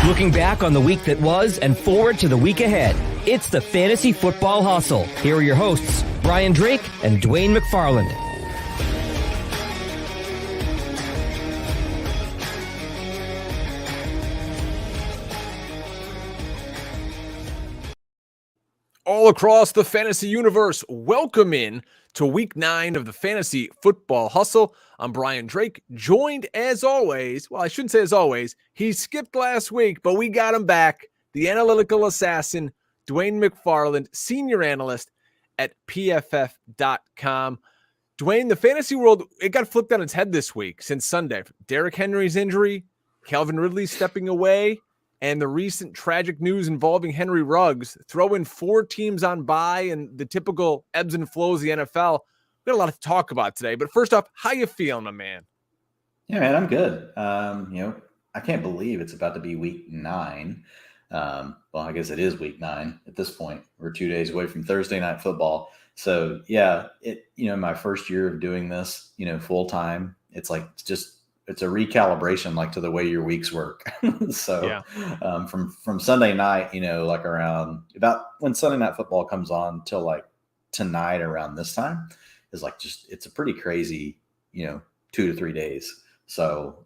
Looking back on the week that was and forward to the week ahead. It's the Fantasy Football Hustle. Here are your hosts, Brian Drake and Dwain McFarland. All across the fantasy universe, welcome in to week 9 of the Fantasy Football Hustle. I'm Brian Drake, joined as always, well, I shouldn't say as always, he skipped last week, but we got him back, the analytical assassin, Dwain McFarland, senior analyst at PFF.com. Dwain, the fantasy world, it got flipped on its head this week since Sunday. Derrick Henry's injury, Calvin Ridley stepping away, and the recent tragic news involving Henry Ruggs. Throw in 4 teams on bye and the typical ebbs and flows of the NFL. We got a lot to talk about today. But first off, how you feeling, my man? Yeah, man, I'm good. I can't believe it's about to be week 9. Well, I guess it is week 9 at this point. We're 2 days away from Thursday night football. So yeah, my first year of doing this, full time, it's a recalibration, to the way your weeks work. So yeah. From Sunday night, around about when Sunday night football comes on till tonight around this time is it's a pretty crazy, 2 to 3 days. So,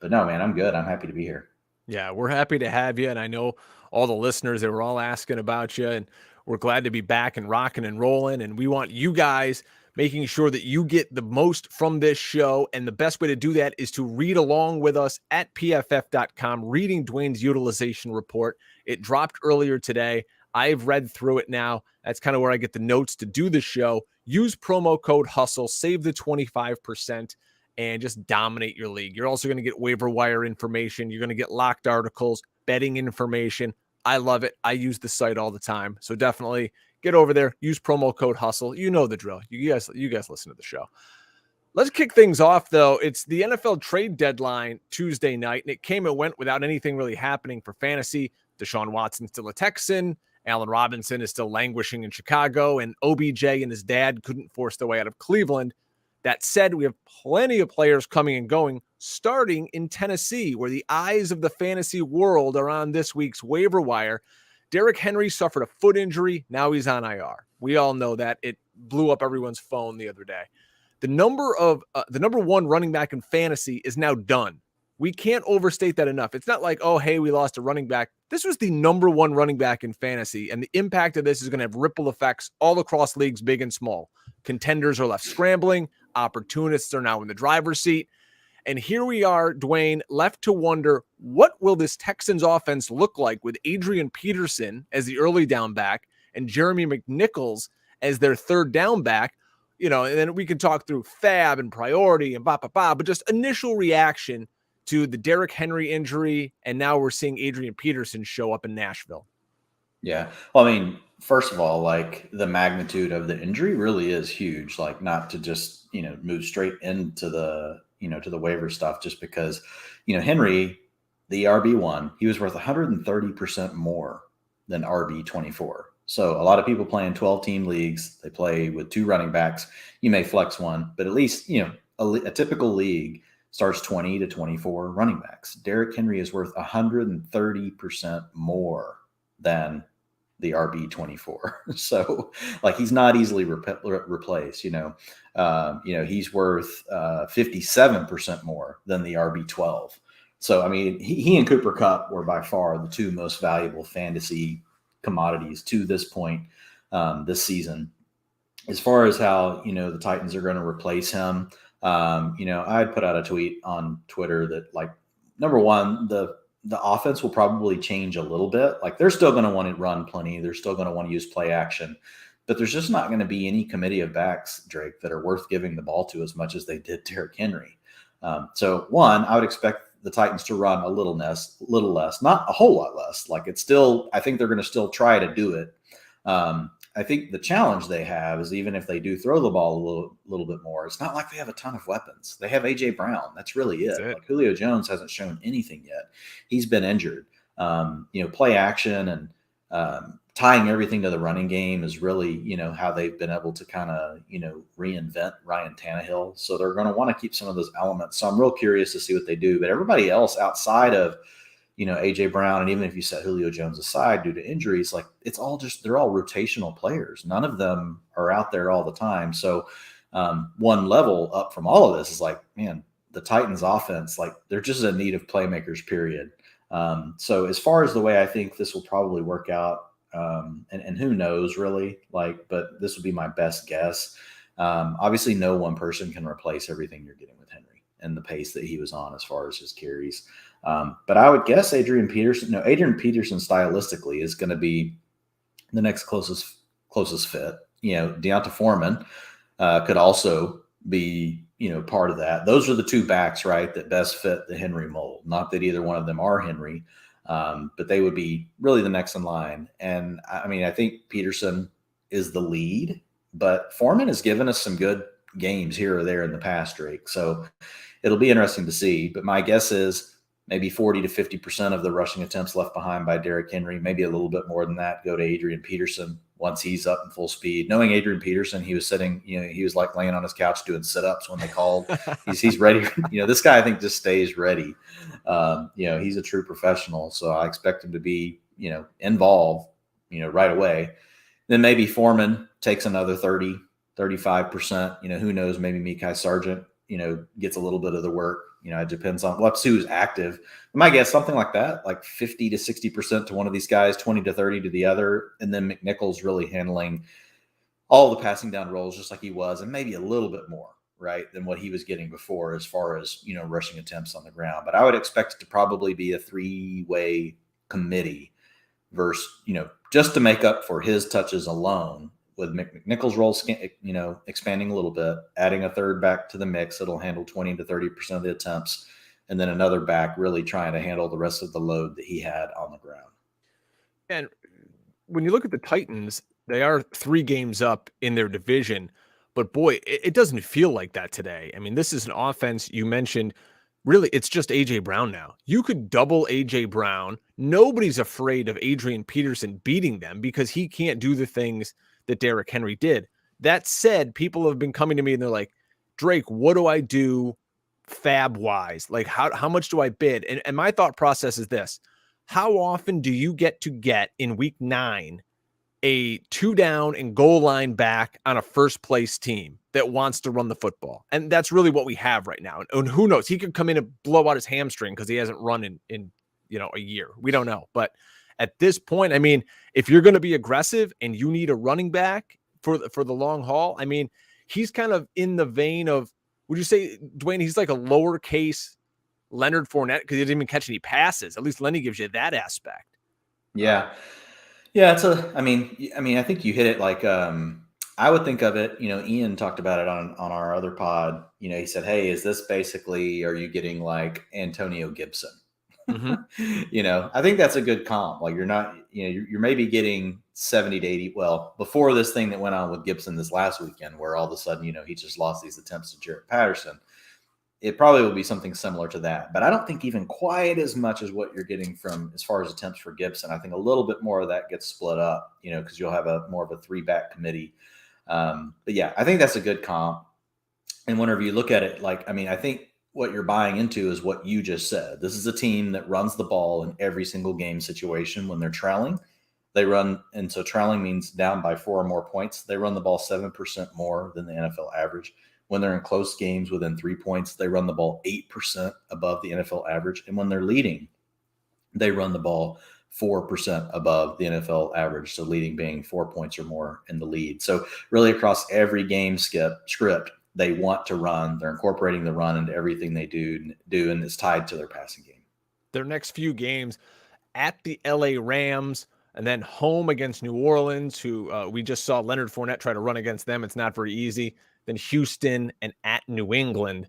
but no, man, I'm good. I'm happy to be here. Yeah, we're happy to have you. And I know all the listeners, they were all asking about you, and we're glad to be back and rocking and rolling. And we want you guys making sure that you get the most from this show. And the best way to do that is to read along with us at PFF.com, reading Dwain's utilization report. It dropped earlier today. I've read through it now. That's kind of where I get the notes to do the show. Use promo code HUSTLE, save the 25%, and just dominate your league. You're also going to get waiver wire information. You're going to get locked articles, betting information. I love it. I use the site all the time. So definitely get over there. Use promo code HUSTLE. You know the drill. You guys listen to the show. Let's kick things off, though. It's the NFL trade deadline Tuesday night, and it came and went without anything really happening for fantasy. Deshaun Watson's still a Texan. Allen Robinson is still languishing in Chicago, and OBJ and his dad couldn't force their way out of Cleveland. That said, we have plenty of players coming and going, starting in Tennessee, where the eyes of the fantasy world are on this week's waiver wire. Derrick Henry suffered a foot injury. Now he's on IR. We all know that. It blew up everyone's phone the other day. The number 1 running back in fantasy is now done. We can't overstate that enough. It's not like, oh, hey, we lost a running back. This was the number 1 running back in fantasy, and the impact of this is going to have ripple effects all across leagues, big and small. Contenders are left scrambling. Opportunists are now in the driver's seat. And here we are, Dwain, left to wonder, what will this Texans offense look like with Adrian Peterson as the early down back and Jeremy McNichols as their third down back? And then we can talk through fab and priority and but just initial reaction to the Derrick Henry injury. And now we're seeing Adrian Peterson show up in Nashville. Yeah. Well, I mean, first of all, the magnitude of the injury really is huge. Not to just, move straight into the, to the waiver stuff, just because, Henry, the RB1, he was worth 130% more than RB24. So a lot of people play in 12-team leagues. They play with 2 running backs. You may flex one, but at least, a typical league starts 20 to 24 running backs. Derrick Henry is worth 130% more than the RB24. So he's not easily replaced, he's worth 57% more than the RB12. So, I mean, he and Cooper Kupp were by far the 2 most valuable fantasy commodities to this point this season. As far as how, the Titans are going to replace him, I had put out a tweet on Twitter that number one, the offense will probably change a little bit. They're still going to want to run plenty. They're still going to want to use play action, but there's just not going to be any committee of backs, Drake, that are worth giving the ball to as much as they did Derrick Henry. So one, I would expect the Titans to run a little less, not a whole lot less. I think they're going to still try to do it. I think the challenge they have is, even if they do throw the ball a little bit more, it's not like they have a ton of weapons. They have A.J. Brown. That's really it. Julio Jones hasn't shown anything yet. He's been injured. Play action and tying everything to the running game is really, how they've been able to kind of, reinvent Ryan Tannehill. So they're going to want to keep some of those elements. So I'm real curious to see what they do. But everybody else outside of, AJ Brown, and even if you set Julio Jones aside due to injuries, like they're all rotational players. None of them are out there all the time. So one level up from all of this is like, man, the Titans offense, like they're just in need of playmakers, period. So as far as the way I think this will probably work out, and who knows really, but this would be my best guess. Obviously no one person can replace everything you're getting with Henry and the pace that he was on as far as his carries. But I would guess Adrian Peterson stylistically is going to be the next closest fit. Deonta Foreman could also be, part of that. Those are the two backs, right, that best fit the Henry mold. Not that either one of them are Henry, but they would be really the next in line. And I think Peterson is the lead, but Foreman has given us some good games here or there in the past, Drake. So it'll be interesting to see. But my guess is maybe 40 to 50% of the rushing attempts left behind by Derrick Henry, maybe a little bit more than that, go to Adrian Peterson once he's up in full speed. Knowing Adrian Peterson, he was sitting, he was like laying on his couch doing sit-ups when they called. He's ready. This guy I think just stays ready. He's a true professional. So I expect him to be, involved, right away. Then maybe Foreman takes another 30, 35%. Who knows, maybe Mekhi Sargent, gets a little bit of the work. It depends on who's active. My guess, something like that, like 50 to 60% to one of these guys, 20 to 30 to the other. And then McNichols really handling all the passing down roles just like he was, and maybe a little bit more, right, than what he was getting before as far as, rushing attempts on the ground. But I would expect it to probably be a 3-way committee versus, just to make up for his touches alone, with McNichols' role, expanding a little bit, adding a third back to the mix, it'll handle 20 to 30% of the attempts, and then another back really trying to handle the rest of the load that he had on the ground. And when you look at the Titans, they are 3 games up in their division, but boy, it doesn't feel like that today. This is an offense you mentioned. Really, it's just A.J. Brown now. You could double A.J. Brown. Nobody's afraid of Adrian Peterson beating them because he can't do the things that Derrick Henry did. That said, people have been coming to me and they're like, Drake, what do I do fab wise? Like how much do I bid? And my thought process is this: how often do you get in week 9 a 2-down and goal line back on a first place team that wants to run the football? And that's really what we have right now. And who knows, he could come in and blow out his hamstring because he hasn't run in a year. We don't know. But at this point, if you're going to be aggressive and you need a running back for the long haul, he's kind of in the vein of, would you say, Dwain, he's like a lowercase Leonard Fournette because he didn't even catch any passes. At least Lenny gives you that aspect. Yeah. It's I think you hit it like, I would think of it, Ian talked about it on our other pod. He said, hey, is this basically, are you getting like Antonio Gibson? Mm-hmm. I think that's a good comp. Like you're not, you're maybe getting 70 to 80. Well, before this thing that went on with Gibson this last weekend, where all of a sudden, he just lost these attempts to Jarrett Patterson, it probably will be something similar to that. But I don't think even quite as much as what you're getting from as far as attempts for Gibson. I think a little bit more of that gets split up, because you'll have more of a 3-back committee. But yeah, I think that's a good comp. And whenever you look at it, I think what you're buying into is what you just said. This is a team that runs the ball in every single game situation. When they're trailing, they run. And so trailing means down by 4 or more points. They run the ball 7% more than the NFL average. When they're in close games within 3 points, they run the ball 8% above the NFL average. And when they're leading, they run the ball 4% above the NFL average. So leading being 4 points or more in the lead. So really across every game script, they want to run. They're incorporating the run into everything they do, and it's tied to their passing game. Their next few games at the LA Rams and then home against New Orleans, who we just saw Leonard Fournette try to run against them. It's not very easy. Then Houston and at New England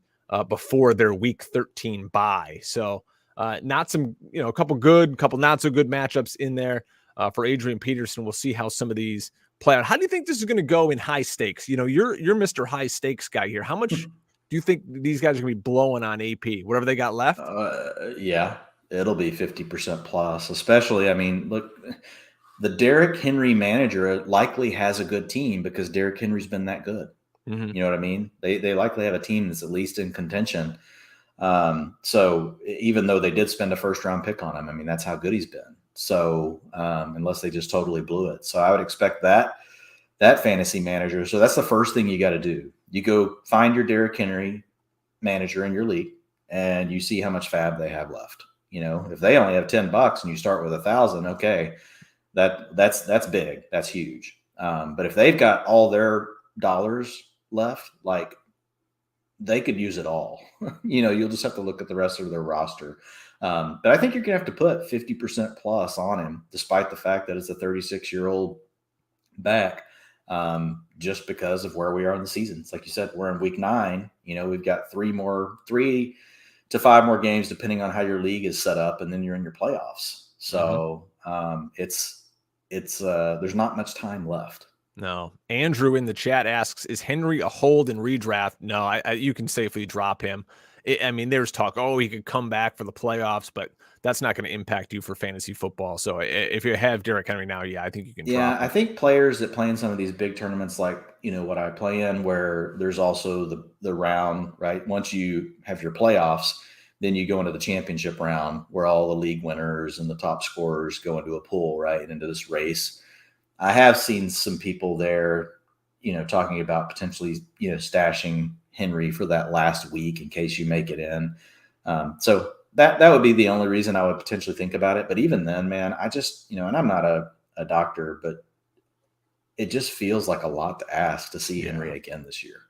before their week 13 bye. So not some, a couple good, couple not so good matchups in there for Adrian Peterson. We'll see how some of these play out. How do you think this is going to go in high stakes? You're Mr. High Stakes guy here. How much do you think these guys are going to be blowing on AP? Whatever they got left? Yeah, it'll be 50% plus, especially, look, the Derrick Henry manager likely has a good team because Derrick Henry's been that good. Mm-hmm. You know what I mean? They likely have a team that's at least in contention. So even though they did spend a first round pick on him, I mean, that's how good he's been. So unless they just totally blew it. So I would expect that fantasy manager. So that's the first thing you got to do. You go find your Derrick Henry manager in your league and you see how much fab they have left. If they only have $10 and you start with 1,000, okay, that's big. That's huge. But if they've got all their dollars left, like they could use it all. You'll just have to look at the rest of their roster. But I think you're going to have to put 50% plus on him, despite the fact that it's a 36-year-old back, just because of where we are in the season. It's like you said, we're in week 9. We've got 3 to 5 more games, depending on how your league is set up, and then you're in your playoffs. So there's not much time left. No. Andrew in the chat asks, is Henry a hold and redraft? No, you can safely drop him. There's talk, he could come back for the playoffs, but that's not going to impact you for fantasy football. So if you have Derrick Henry now, I think you can drop him. I think players that play in some of these big tournaments, like, what I play in, where there's also the round, right? Once you have your playoffs, then you go into the championship round where all the league winners and the top scorers go into a pool, right? Into this race. I have seen some people there, talking about potentially, stashing Henry for that last week in case you make it in. So that would be the only reason I would potentially think about it. But even then, man, I just, and I'm not a doctor, but it just feels like a lot to ask to see Henry again this year.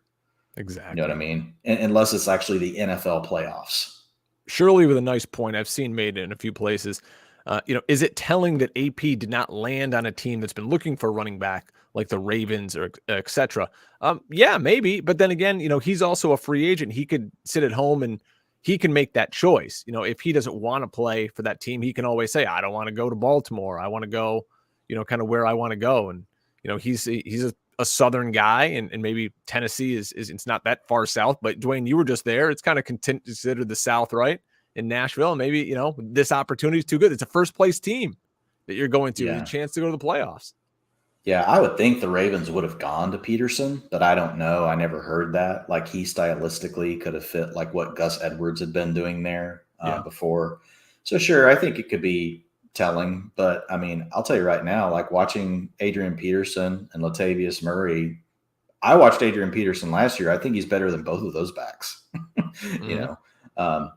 Exactly. You know what I mean? Unless it's actually the NFL playoffs. Shirley with a nice point I've seen made in a few places. Is it telling that AP did not land on a team that's been looking for a running back like the Ravens or et cetera? Yeah, maybe. But then again, he's also a free agent. He could sit at home and he can make that choice. If he doesn't want to play for that team, he can always say, I don't want to go to Baltimore. I want to go, kind of where I want to go. And, he's a Southern guy, and maybe Tennessee is it's not that far south, but Dwain, you were just there. It's kind of considered the South, right? In Nashville, maybe, this opportunity is too good. It's a first place team that you're going to, a chance to go to the playoffs. Yeah, I would think the Ravens would have gone to Peterson, but I don't know. I never heard that. Like, he stylistically could have fit like what Gus Edwards had been doing there before. So sure, I think it could be telling, but I'll tell you right now, like watching Adrian Peterson and Latavius Murray, I watched Adrian Peterson last year. I think he's better than both of those backs.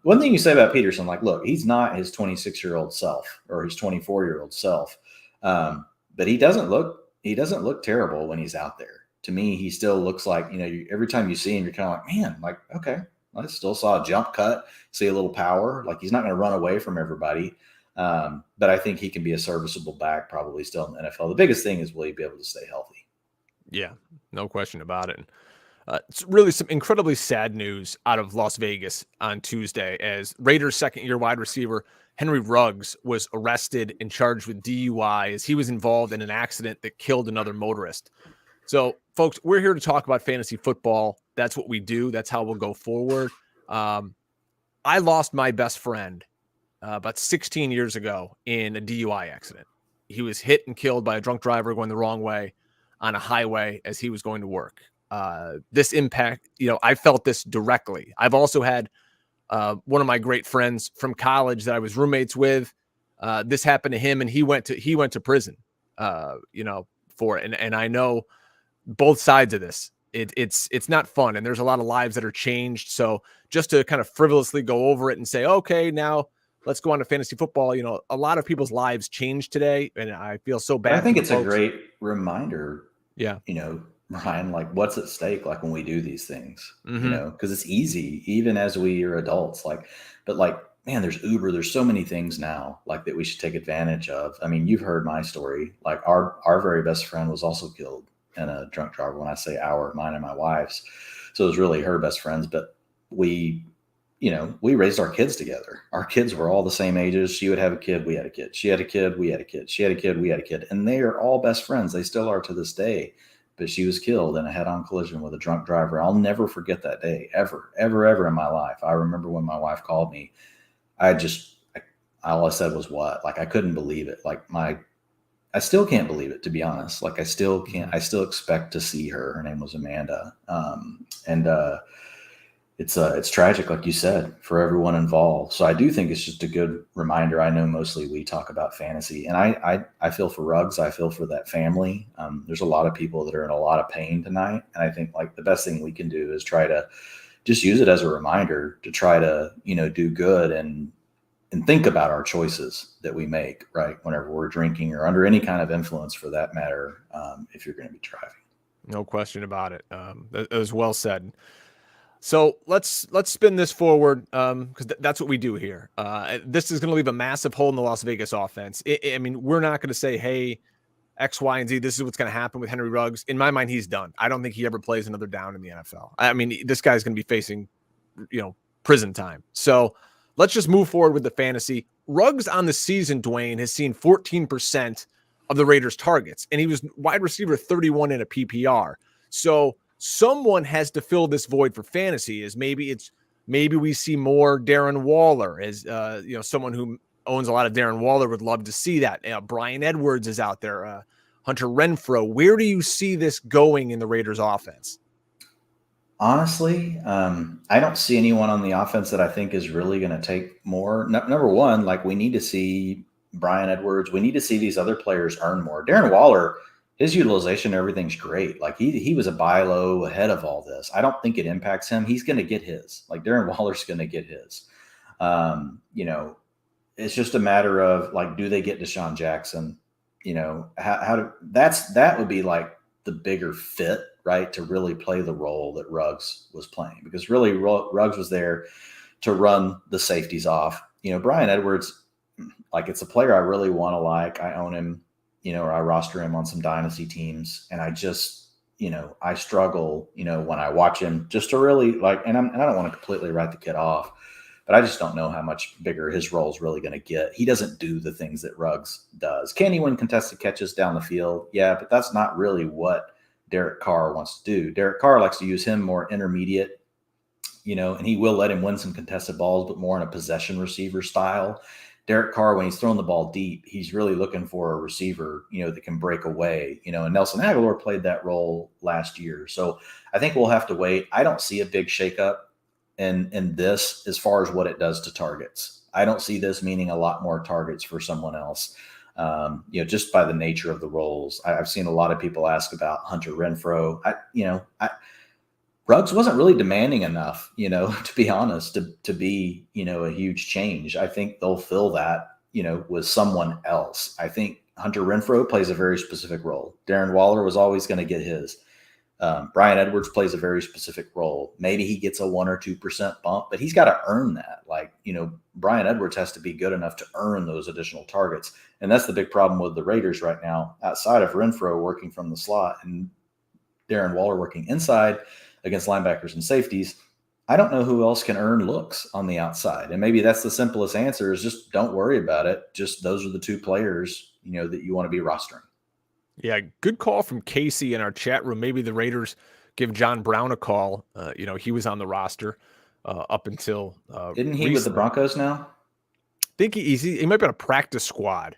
One thing you say about Peterson, like, look, he's not his 26-year-old self or his 24-year-old self. But he doesn't look terrible when he's out there. To me, he still looks like, every time you see him, you're kind of like, man, like, okay, I still saw a jump cut, see a little power. Like, he's not going to run away from everybody. But I think he can be a serviceable back probably still in the NFL. The biggest thing is, will he be able to stay healthy? Yeah, no question about it. It's really some incredibly sad news out of Las Vegas on Tuesday as Raiders second-year wide receiver Henry Ruggs was arrested and charged with DUI as he was involved in an accident that killed another motorist. So, folks, we're here to talk about fantasy football. That's what we do. That's how we'll go forward. I lost my best friend about 16 years ago in a DUI accident. He was hit and killed by a drunk driver going the wrong way on a highway as he was going to work. This impact, I felt this directly. I've also had one of my great friends from college that I was roommates with. This happened to him, and he went to prison, for it. And I know both sides of this. It's not fun, and there's a lot of lives that are changed. So just to kind of frivolously go over it and say, okay, now let's go on to fantasy football. A lot of people's lives changed today, and I feel so bad. I think it's a great reminder. Yeah. Ryan, like, what's at stake, like, when we do these things, because it's easy, even as we are adults, but man, there's Uber, there's so many things now, like, that we should take advantage of. You've heard my story. Like, our very best friend was also killed in a drunk driver. When I say mine and my wife's, so it was really her best friends, but we raised our kids together. Our kids were all the same ages. She would have a kid, we had a kid. She had a kid, we had a kid. She had a kid, we had a kid. And they are all best friends. They still are to this day. But she was killed in a head-on collision with a drunk driver. I'll never forget that day, ever, ever, ever in my life. I remember when my wife called me, all I said was, what? Like, I couldn't believe it. Like, I still can't believe it, to be honest. Like, I still can't. I still expect to see her. Her name was Amanda. it's tragic, like you said, for everyone involved. So I do think it's just a good reminder. I know mostly we talk about fantasy, and I feel for Ruggs. I feel for that family. There's a lot of people that are in a lot of pain tonight, and I think like the best thing we can do is try to just use it as a reminder to try to, do good and think about our choices that we make, right? Whenever we're drinking or under any kind of influence for that matter, if you're going to be driving. No question about it. That was well said. So let's spin this forward because that's what we do here. This is going to leave a massive hole in the Las Vegas offense. I mean, we're not going to say, hey, X, Y, and Z, this is what's going to happen with Henry Ruggs. In my mind, he's done. I don't think he ever plays another down in the NFL. I mean, this guy's going to be facing, prison time. So let's just move forward with the fantasy. Ruggs on the season, Dwain, has seen 14% of the Raiders' targets, and he was wide receiver 31 in a PPR. So someone has to fill this void for fantasy. Maybe we see more Darren Waller as someone who owns a lot of Darren Waller would love to see that. Brian Edwards is out there. Hunter Renfrow. Where do you see this going in the Raiders offense? Honestly, I don't see anyone on the offense that I think is really going to take more. Number one, like we need to see Brian Edwards. We need to see these other players earn more. Darren Waller, his utilization, everything's great. Like he was a buy low ahead of all this. I don't think it impacts him. He's going to get his. Like Darren Waller's going to get his. It's just a matter of like, do they get Deshaun Jackson? That would be like the bigger fit, right? To really play the role that Ruggs was playing, because really Ruggs was there to run the safeties off. Brian Edwards, like it's a player I really want to like. I own him, or I roster him on some dynasty teams. And I just, I struggle, when I watch him just to really like, and I don't want to completely write the kid off, but I just don't know how much bigger his role is really going to get. He doesn't do the things that Ruggs does. Can he win contested catches down the field? Yeah, but that's not really what Derek Carr wants to do. Derek Carr likes to use him more intermediate, and he will let him win some contested balls, but more in a possession receiver style. Derek Carr, when he's throwing the ball deep, he's really looking for a receiver, that can break away, and Nelson Aguilar played that role last year. So I think we'll have to wait. I don't see a big shakeup in this as far as what it does to targets. I don't see this meaning a lot more targets for someone else, just by the nature of the roles. I've seen a lot of people ask about Hunter Renfrow. Ruggs wasn't really demanding enough, to be honest, to be, a huge change. I think they'll fill that, with someone else. I think Hunter Renfrow plays a very specific role. Darren Waller was always going to get his. Brian Edwards plays a very specific role. Maybe he gets a 1 or 2% bump, but he's got to earn that. Like, Brian Edwards has to be good enough to earn those additional targets. And that's the big problem with the Raiders right now, outside of Renfrow working from the slot and Darren Waller working inside against linebackers and safeties. I don't know who else can earn looks on the outside. And maybe that's the simplest answer, is just don't worry about it. Just those are the two players, that you want to be rostering. Yeah, good call from Casey in our chat room. Maybe the Raiders give John Brown a call. He was on the roster up until Isn't he recently. with the Broncos now? I think he might be on a practice squad.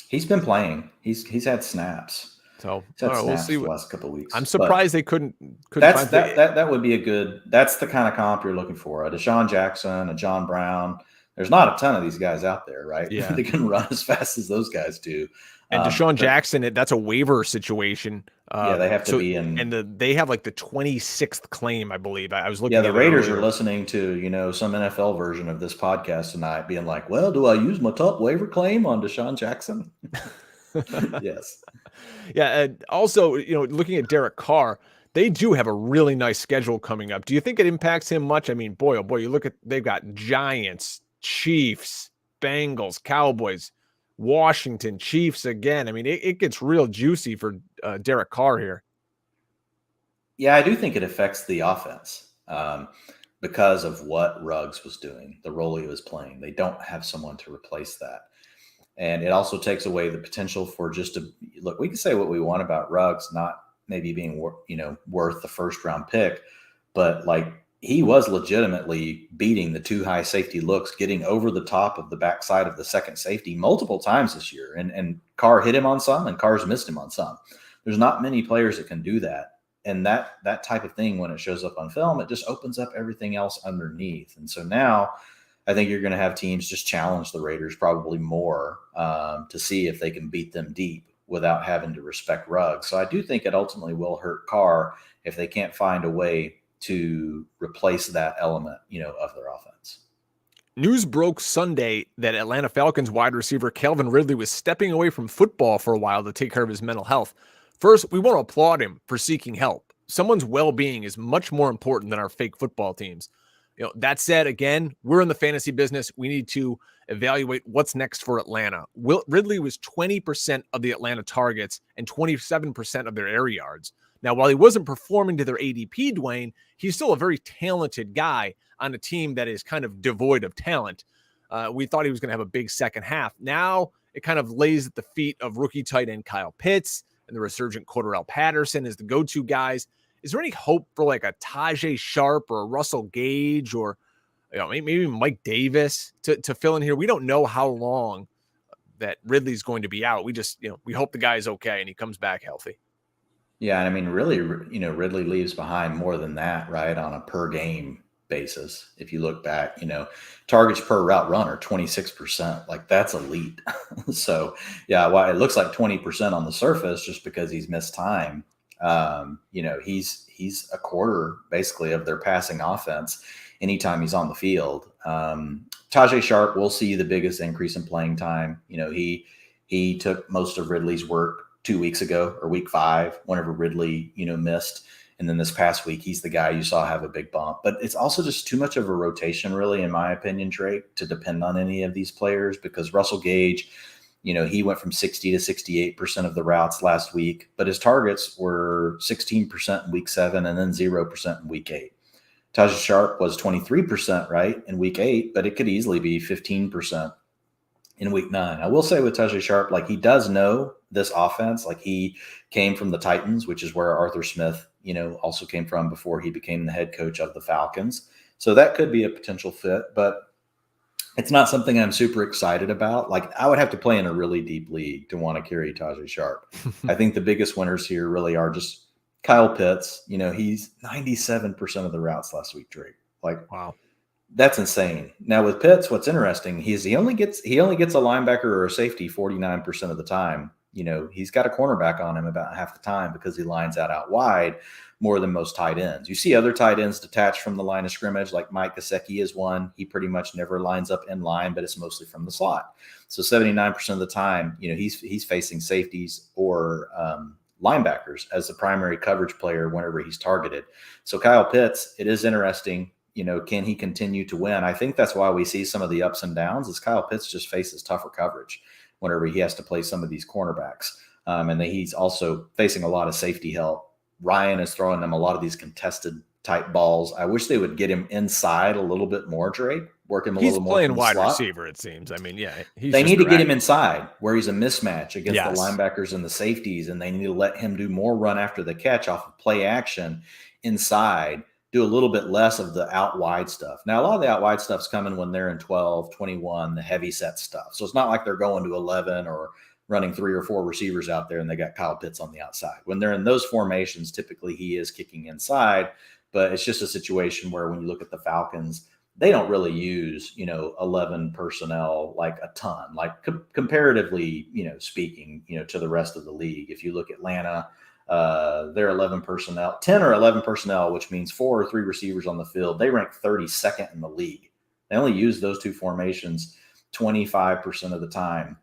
He's been playing. He's had snaps. So we'll see the last couple of weeks. I'm surprised they couldn't that would be a good. That's the kind of comp you're looking for. A Deshaun Jackson, a John Brown. There's not a ton of these guys out there, right? Yeah, they can run as fast as those guys do. And Deshaun Jackson, that's a waiver situation. They have to be in. And they have like the 26th claim, I believe. I was looking. Yeah, the Raiders are listening to some NFL version of this podcast tonight, being like, "Well, do I use my top waiver claim on Deshaun Jackson?" Yes. Yeah. And also, looking at Derek Carr, they do have a really nice schedule coming up. Do you think it impacts him much? I mean, boy, oh boy, they've got Giants, Chiefs, Bengals, Cowboys, Washington, Chiefs again. I mean, it gets real juicy for Derek Carr here. Yeah, I do think it affects the offense because of what Ruggs was doing, the role he was playing. They don't have someone to replace that. And it also takes away the potential for look, we can say what we want about Ruggs, not maybe being, worth the first round pick, but like he was legitimately beating the two high safety looks, getting over the top of the backside of the second safety multiple times this year. And Carr hit him on some and Carr's missed him on some. There's not many players that can do that. And that type of thing, when it shows up on film, it just opens up everything else underneath. And so now I think you're going to have teams just challenge the Raiders probably more to see if they can beat them deep without having to respect Ruggs. So I do think it ultimately will hurt Carr if they can't find a way to replace that element, of their offense. News broke Sunday that Atlanta Falcons wide receiver Calvin Ridley was stepping away from football for a while to take care of his mental health. First, we want to applaud him for seeking help. Someone's well-being is much more important than our fake football teams. That said, again, we're in the fantasy business. We need to evaluate what's next for Atlanta. Ridley was 20% of the Atlanta targets and 27% of their air yards. Now, while he wasn't performing to their ADP, Dwain, he's still a very talented guy on a team that is kind of devoid of talent. We thought he was going to have a big second half. Now it kind of lays at the feet of rookie tight end Kyle Pitts and the resurgent Cordarrelle Patterson as the go-to guys. Is there any hope for like a Tajay Sharp or a Russell Gage or maybe Mike Davis to fill in here? We don't know how long that Ridley's going to be out. We just, we hope the guy is okay and he comes back healthy. Yeah, and I mean, really, Ridley leaves behind more than that, right, on a per game basis. If you look back, targets per route run are 26%. Like, that's elite. So, yeah, well, it looks like 20% on the surface just because he's missed time. He's a quarter basically of their passing offense anytime he's on the field. Tajay Sharp will see the biggest increase in playing time. He took most of Ridley's work 2 weeks ago or week 5, whenever Ridley, missed. And then this past week, he's the guy you saw have a big bump. But it's also just too much of a rotation, really, in my opinion, Drake, to depend on any of these players, because Russell Gage, he went from 60 to 68% of the routes last week, but his targets were 16% in week 7 and then 0% in week 8. Tajay Sharp was 23%, right, in week 8, but it could easily be 15% in week 9. I will say with Tajay Sharp, like, he does know this offense. Like, he came from the Titans, which is where Arthur Smith, also came from before he became the head coach of the Falcons. So that could be a potential fit, but it's not something I'm super excited about. Like, I would have to play in a really deep league to want to carry Tajay Sharp. I think the biggest winners here really are just Kyle Pitts. He's 97% of the routes last week, Drake. Like, wow. That's insane. Now with Pitts, what's interesting, he only gets a linebacker or a safety 49% of the time. He's got a cornerback on him about half the time because he lines out wide more than most tight ends. You see other tight ends detached from the line of scrimmage, like Mike Gesicki is one. He pretty much never lines up in line, but it's mostly from the slot. So 79% of the time, he's facing safeties or linebackers as the primary coverage player whenever he's targeted. So Kyle Pitts, it is interesting. Can he continue to win? I think that's why we see some of the ups and downs, is Kyle Pitts just faces tougher coverage whenever he has to play some of these cornerbacks. And then he's also facing a lot of safety help. Ryan is throwing them a lot of these contested type balls. I wish they would get him inside a little bit more, Drake, work him a little more. He's playing wide receiver, it seems. I mean, yeah. They need to get him inside where he's a mismatch against the linebackers and the safeties, and they need to let him do more run after the catch off of play action inside, do a little bit less of the out wide stuff. Now, a lot of the out wide stuff's coming when they're in 12, 21, the heavy set stuff. So it's not like they're going to 11 or running 3 or 4 receivers out there and they got Kyle Pitts on the outside. When they're in those formations, typically he is kicking inside, but it's just a situation where when you look at the Falcons, they don't really use, 11 personnel like a ton, like comparatively, speaking, to the rest of the league. If you look at Atlanta, they're 11 personnel, 10 or 11 personnel, which means 4 or 3 receivers on the field. They rank 32nd in the league. They only use those 2 formations 25% of the time,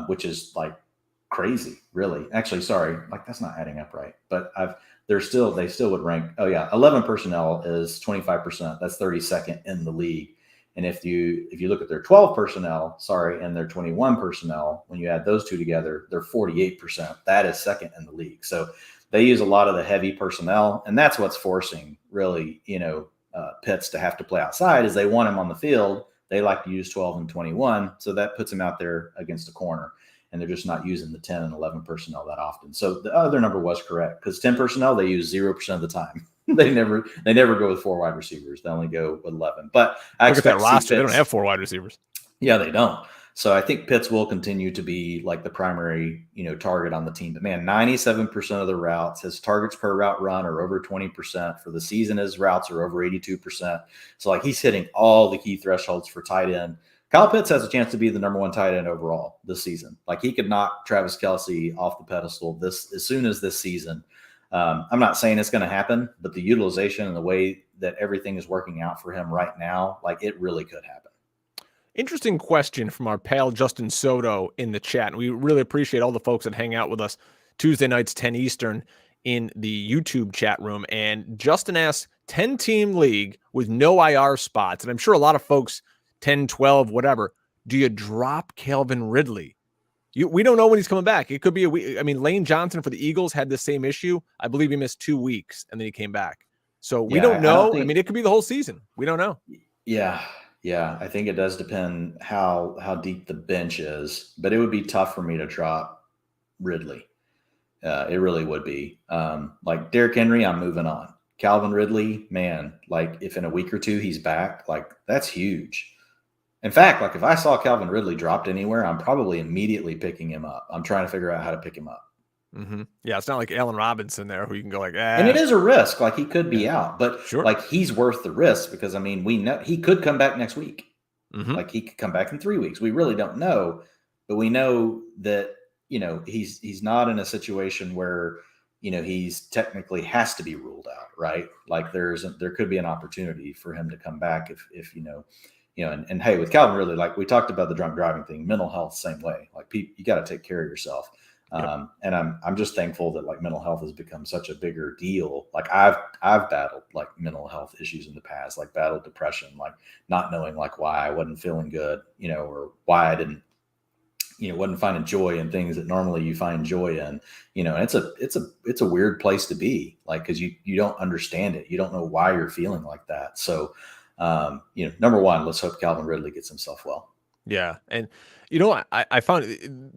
which is like crazy, really. Actually, sorry, like that's not adding up right. But they still would rank. Oh yeah, 11 personnel is 25%. That's 32nd in the league. And if you look at their 12 personnel, and their 21 personnel, when you add those 2 together, they're 48%. That is second in the league. So they use a lot of the heavy personnel, and that's what's forcing really, Pitts to have to play outside, is they want him on the field. They like to use 12 and 21, so that puts him out there against a corner, and they're just not using the 10 and 11 personnel that often. So the other number was correct, because 10 personnel they use 0% of the time. They never go with 4 wide receivers. They only go with 11. But I look at expect that roster. Pitts, they don't have 4 wide receivers. Yeah, they don't. So I think Pitts will continue to be like the primary, target on the team. But man, 97% of the routes, his targets per route run are over 20%. For the season, his routes are over 82%. So like he's hitting all the key thresholds for tight end. Kyle Pitts has a chance to be the number one tight end overall this season. Like he could knock Travis Kelce off the pedestal as soon as this season. I'm not saying it's going to happen, but the utilization and the way that everything is working out for him right now, like it really could happen. Interesting question from our pal Justin Soto in the chat. And we really appreciate all the folks that hang out with us Tuesday nights, 10 Eastern in the YouTube chat room. And Justin asks, 10-team league with no IR spots. And I'm sure a lot of folks, 10, 12, whatever, do you drop Calvin Ridley? We don't know when he's coming back. It could be a week. I mean, Lane Johnson for the Eagles had the same issue. I believe he missed 2 weeks and then he came back. So we don't know. I mean, it could be the whole season. We don't know. Yeah, I think it does depend how deep the bench is, but it would be tough for me to drop Ridley. It really would be. Like Derrick Henry, I'm moving on. Calvin Ridley, man, like if in a week or two he's back, like that's huge. In fact, like if I saw Calvin Ridley dropped anywhere, I'm probably immediately picking him up. I'm trying to figure out how to pick him up. Mm-hmm. Yeah, it's not like Allen Robinson there who you can go like, And it is a risk. Like he could be out, but sure. Like he's worth the risk because I mean, we know he could come back next week. Mm-hmm. Like he could come back in 3 weeks. We really don't know, but we know that, he's not in a situation where, he's technically has to be ruled out, right? Like there could be an opportunity for him to come back if and hey, with Calvin Ridley, like we talked about the drunk driving thing, mental health, same way. Like you got to take care of yourself. Yep. And I'm just thankful that like mental health has become such a bigger deal. Like I've battled like mental health issues in the past, like battled depression, like not knowing like why I wasn't feeling good, or why I didn't, wasn't finding joy in things that normally you find joy in, and it's a weird place to be, like, cause you don't understand it. You don't know why you're feeling like that. So, number one, let's hope Calvin Ridley gets himself well. Yeah. And I found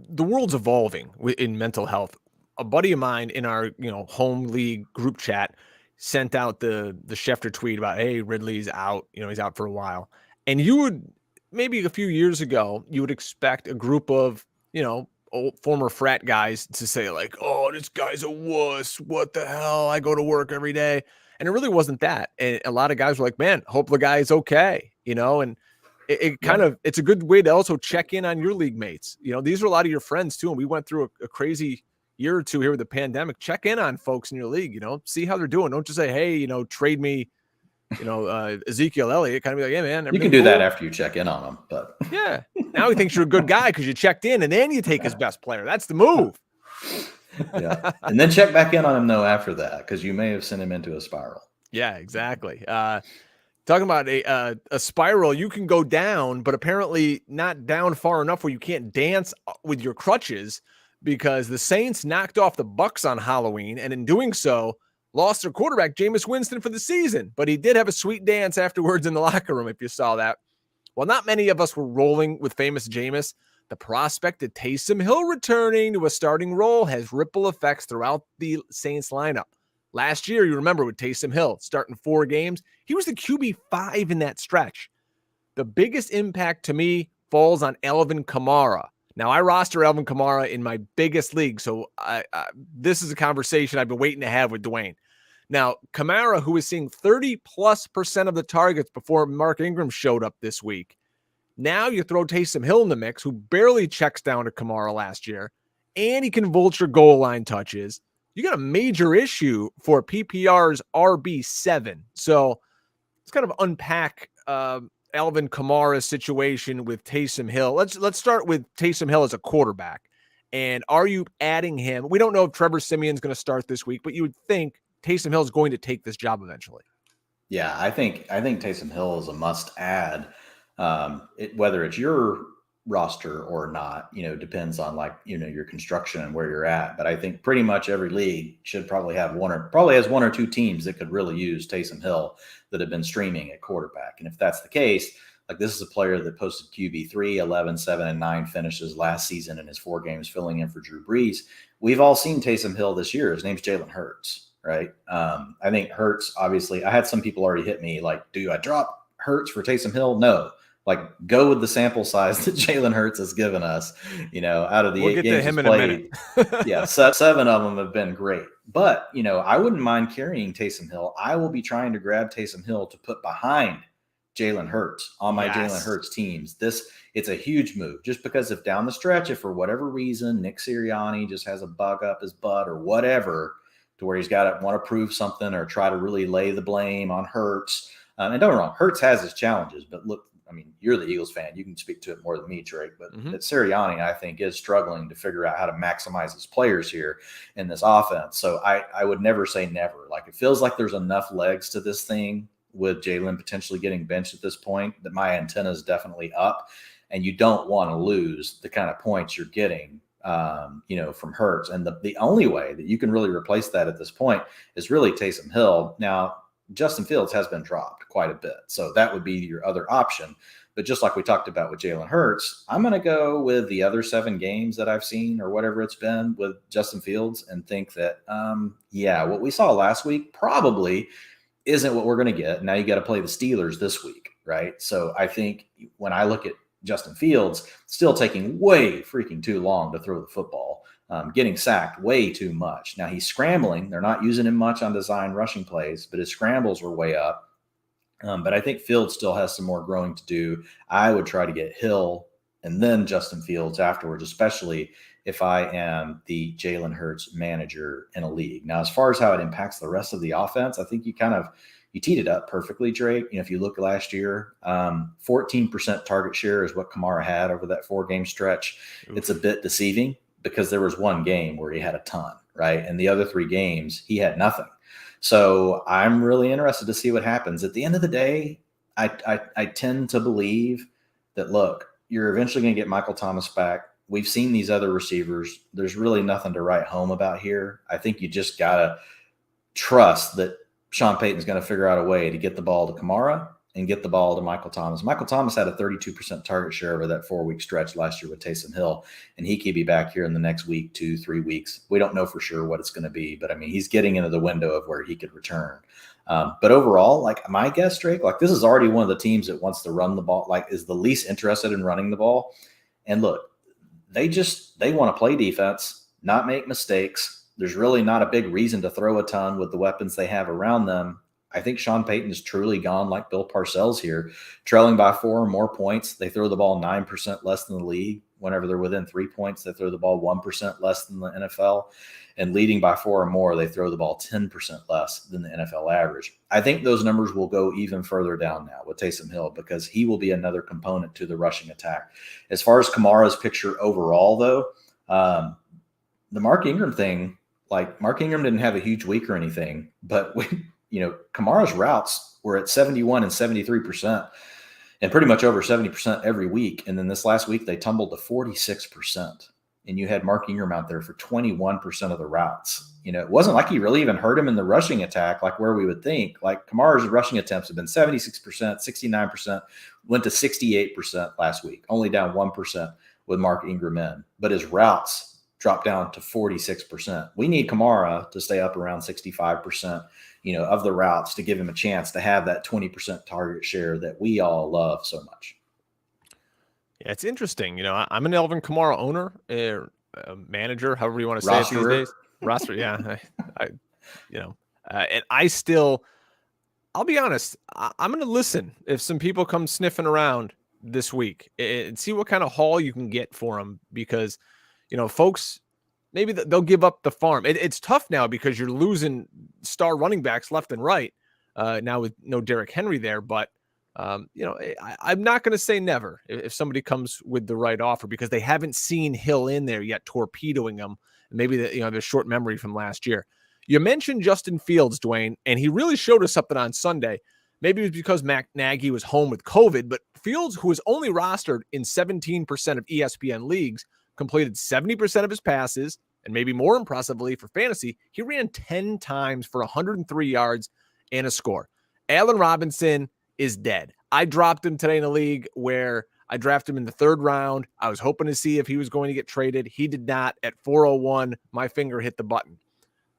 the world's evolving in mental health. A buddy of mine in our, home league group chat sent out the Schefter tweet about, hey, Ridley's out, he's out for a while. And you would maybe a few years ago, you would expect a group of, old former frat guys to say like, oh, this guy's a wuss. What the hell? I go to work every day. And it really wasn't that. And a lot of guys were like, man, hope the guy is okay, and it kind of, it's a good way to also check in on your league mates. These are a lot of your friends too. And we went through a crazy year or two here with the pandemic. Check in on folks in your league, see how they're doing. Don't just say, hey, trade me, Ezekiel Elliott. Kind of be like, yeah, man. You can do that after you check in on him, but yeah. Now he thinks you're a good guy because you checked in and then you take his best player. That's the move. Yeah. And then check back in on him though after that, because you may have sent him into a spiral. Yeah, exactly. Talking about a spiral, you can go down, but apparently not down far enough where you can't dance with your crutches, because the Saints knocked off the Bucs on Halloween, and in doing so, lost their quarterback, Jameis Winston, for the season. But he did have a sweet dance afterwards in the locker room, if you saw that. Well, not many of us were rolling with famous Jameis. The prospect of Taysom Hill returning to a starting role has ripple effects throughout the Saints lineup. Last year, you remember with Taysom Hill starting 4 games, he was the QB5 in that stretch. The biggest impact to me falls on Alvin Kamara. Now, I roster Alvin Kamara in my biggest league, so this is a conversation I've been waiting to have with Dwain. Now, Kamara, who is seeing 30+% of the targets before Mark Ingram showed up this week. Now you throw Taysom Hill in the mix, who barely checks down to Kamara last year, and he can vulture goal line touches. You got a major issue for PPR's RB7. So let's kind of unpack Alvin Kamara's situation with Taysom Hill. Let's start with Taysom Hill as a quarterback. And are you adding him? We don't know if Trevor Siemian's going to start this week, but you would think Taysom Hill is going to take this job eventually. Yeah, I think Taysom Hill is a must add. Whether it's your roster or not, depends on your construction and where you're at. But I think pretty much every league should probably have has 1 or 2 teams that could really use Taysom Hill that have been streaming at quarterback. And if that's the case, like this is a player that posted QB3, 11, 7, and 9 finishes last season in his 4 games filling in for Drew Brees. We've all seen Taysom Hill this year. His name's Jalen Hurts, right? I think Hurts, obviously, I had some people already hit me like, do I drop Hurts for Taysom Hill? No. Like, go with the sample size that Jalen Hurts has given us, out of the We'll 8 get to games him he's in a played. minute. Yeah, 7 of them have been great. But, I wouldn't mind carrying Taysom Hill. I will be trying to grab Taysom Hill to put behind Jalen Hurts on my Jalen Hurts teams. It's a huge move, just because if down the stretch, if for whatever reason Nick Sirianni just has a bug up his butt or whatever, to where he's got to want to prove something or try to really lay the blame on Hurts. And don't get me wrong, Hurts has his challenges, but look, I mean, you're the Eagles fan. You can speak to it more than me, Drake. But Sirianni, I think, is struggling to figure out how to maximize his players here in this offense. So I would never say never. Like, it feels like there's enough legs to this thing with Jalen potentially getting benched at this point that my antenna is definitely up. And you don't want to lose the kind of points you're getting, from Hurts. And the only way that you can really replace that at this point is really Taysom Hill. Now, Justin Fields has been dropped quite a bit, so that would be your other option. But just like we talked about with Jalen Hurts, I'm going to go with the other 7 games that I've seen or whatever it's been with Justin Fields and think that, what we saw last week probably isn't what we're going to get. Now you got to play the Steelers this week, right? So I think when I look at Justin Fields, still taking way freaking too long to throw the football. Getting sacked way too much. Now he's scrambling. They're not using him much on design rushing plays, but his scrambles were way up. But I think Fields still has some more growing to do. I would try to get Hill and then Justin Fields afterwards, especially if I am the Jalen Hurts manager in a league. Now, as far as how it impacts the rest of the offense, I think you teed it up perfectly, Drake. If you look last year, 14% target share is what Kamara had over that 4-game stretch. Oof. It's a bit deceiving, because there was one game where he had a ton, right? And the other 3 games, he had nothing. So I'm really interested to see what happens. At the end of the day, I tend to believe that, look, you're eventually going to get Michael Thomas back. We've seen these other receivers. There's really nothing to write home about here. I think you just got to trust that Sean Payton's going to figure out a way to get the ball to Kamara and get the ball to Michael Thomas. Michael Thomas had a 32% target share over that 4-week stretch last year with Taysom Hill, and he could be back here in the next week, 2-3 weeks. We don't know for sure what it's going to be, but I mean, he's getting into the window of where he could return. But overall, like, my guess, Drake, like, this is already one of the teams that wants to run the ball, like, is the least interested in running the ball. And look, they want to play defense, not make mistakes. There's really not a big reason to throw a ton with the weapons they have around them. I think Sean Payton has truly gone like Bill Parcells here, trailing by 4 or more points. They throw the ball 9% less than the league. Whenever they're within 3 points, they throw the ball 1% less than the NFL. And leading by 4 or more, they throw the ball 10% less than the NFL average. I think those numbers will go even further down now with Taysom Hill, because he will be another component to the rushing attack. As far as Kamara's picture overall, though, the Mark Ingram thing, like, Mark Ingram didn't have a huge week or anything, but Kamara's routes were at 71 and 73% and pretty much over 70% every week. And then this last week, they tumbled to 46%. And you had Mark Ingram out there for 21% of the routes. It wasn't like he really even hurt him in the rushing attack, like where we would think. Like, Kamara's rushing attempts have been 76%, 69%, went to 68% last week, only down 1% with Mark Ingram in. But his routes dropped down to 46%. We need Kamara to stay up around 65%, of the routes, to give him a chance to have that 20% target share that we all love so much. Yeah, it's interesting. I'm an Alvin Kamara owner, manager, however you want to say it these days. Roster, yeah. And I'll be honest, I'm going to listen if some people come sniffing around this week and see what kind of haul you can get for them, because, folks, maybe they'll give up the farm. It's tough now because you're losing star running backs left and right now with no Derrick Henry there. But, I'm not going to say never if somebody comes with the right offer, because they haven't seen Hill in there yet torpedoing them. Maybe their short memory from last year. You mentioned Justin Fields, Dwain, and he really showed us something on Sunday. Maybe it was because Matt Nagy was home with COVID, but Fields, who was only rostered in 17% of ESPN leagues, completed 70% of his passes, and maybe more impressively for fantasy, he ran 10 times for 103 yards and a score. Allen Robinson is dead. I dropped him today in a league where I drafted him in the 3rd round. I was hoping to see if he was going to get traded. He did not. At 401, my finger hit the button.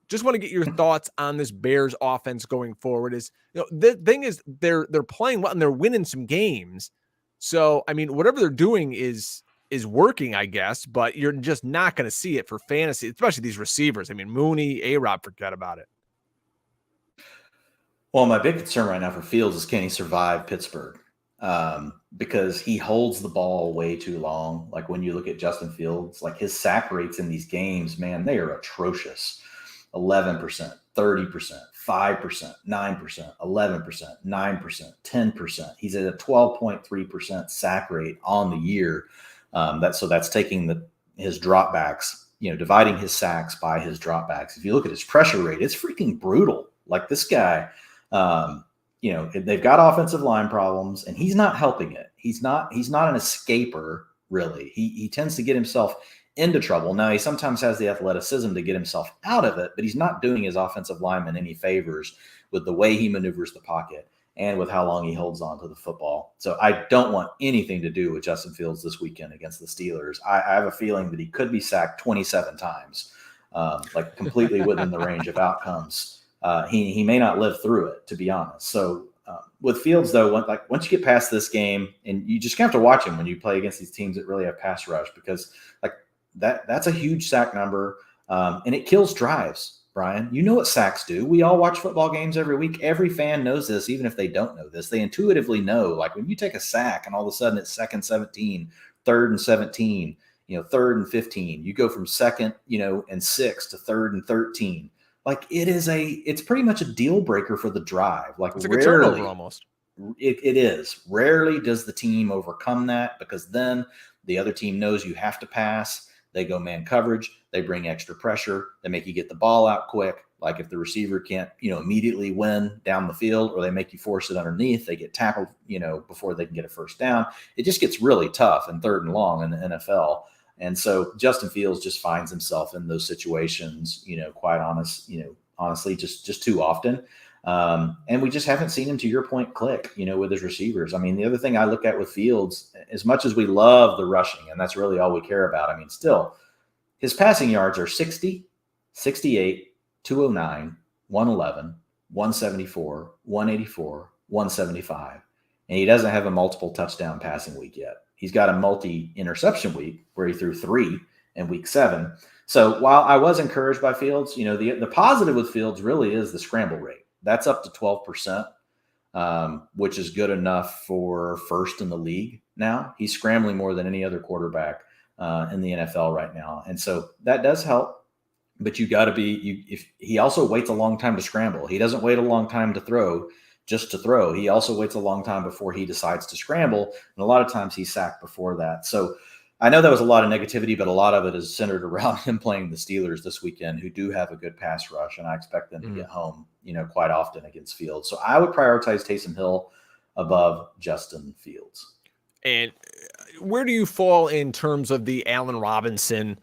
Just want to get your thoughts on this Bears offense going forward. The thing is, they're playing well and they're winning some games, So, I mean, whatever they're doing is working, I guess, but you're just not going to see it for fantasy, especially these receivers. I mean, Mooney, A-Rob, forget about it. Well, my big concern right now for Fields is, can he survive Pittsburgh? Because he holds the ball way too long. Like when you look at Justin Fields, like his sack rates in these games, man, they are atrocious. 11%, 30%, 5%, 9%, 11%, 9%, 10%. He's at a 12.3% sack rate on the year. That's taking his dropbacks, dividing his sacks by his dropbacks. If you look at his pressure rate, it's freaking brutal. Like this guy, they've got offensive line problems, and he's not helping it. He's not an escaper, really. He tends to get himself into trouble. Now, he sometimes has the athleticism to get himself out of it, but he's not doing his offensive lineman any favors with the way he maneuvers the pocket and with how long he holds on to the football. So I don't want anything to do with Justin Fields this weekend against the Steelers. I have a feeling that he could be sacked 27 times, like completely within the range of outcomes. He may not live through it, to be honest. So with Fields, though, once you get past this game, and you just have to watch him when you play against these teams that really have pass rush, because that's a huge sack number, and it kills drives. Brian, you know what sacks do. We all watch football games every week. Every fan knows this, even if they don't know this. They intuitively know, like when you take a sack and all of a sudden it's 2nd 17, 3rd and 17, 3rd and 15, you go from 2nd, and 6 to 3rd and 13. Like it's pretty much a deal breaker for the drive. Like it's like a turnover almost. It is. Rarely does the team overcome that, because then the other team knows you have to pass. They go man coverage. They bring extra pressure. They make you get the ball out quick. Like if the receiver can't, immediately win down the field, or they make you force it underneath, they get tackled, before they can get a first down. It just gets really tough in 3rd and long in the NFL. And so Justin Fields just finds himself in those situations, honestly, just too often. And we just haven't seen him, to your point, click, with his receivers. I mean, the other thing I look at with Fields, as much as we love the rushing, and that's really all we care about, I mean, still, his passing yards are 60, 68, 209, 111, 174, 184, 175. And he doesn't have a multiple touchdown passing week yet. He's got a multi-interception week where he threw 3 in week 7. So while I was encouraged by Fields, the positive with Fields really is the scramble rate. That's up to 12%, which is good enough for first in the league now. He's scrambling more than any other quarterback in the NFL right now. And so that does help. But you got to if he also waits a long time to scramble. He doesn't wait a long time to throw just to throw. He also waits a long time before he decides to scramble. And a lot of times he's sacked before that. So I know that was a lot of negativity, but a lot of it is centered around him playing the Steelers this weekend, who do have a good pass rush, and I expect them to get home, quite often against Fields. So I would prioritize Taysom Hill above Justin Fields. And where do you fall in terms of the Allen Robinson,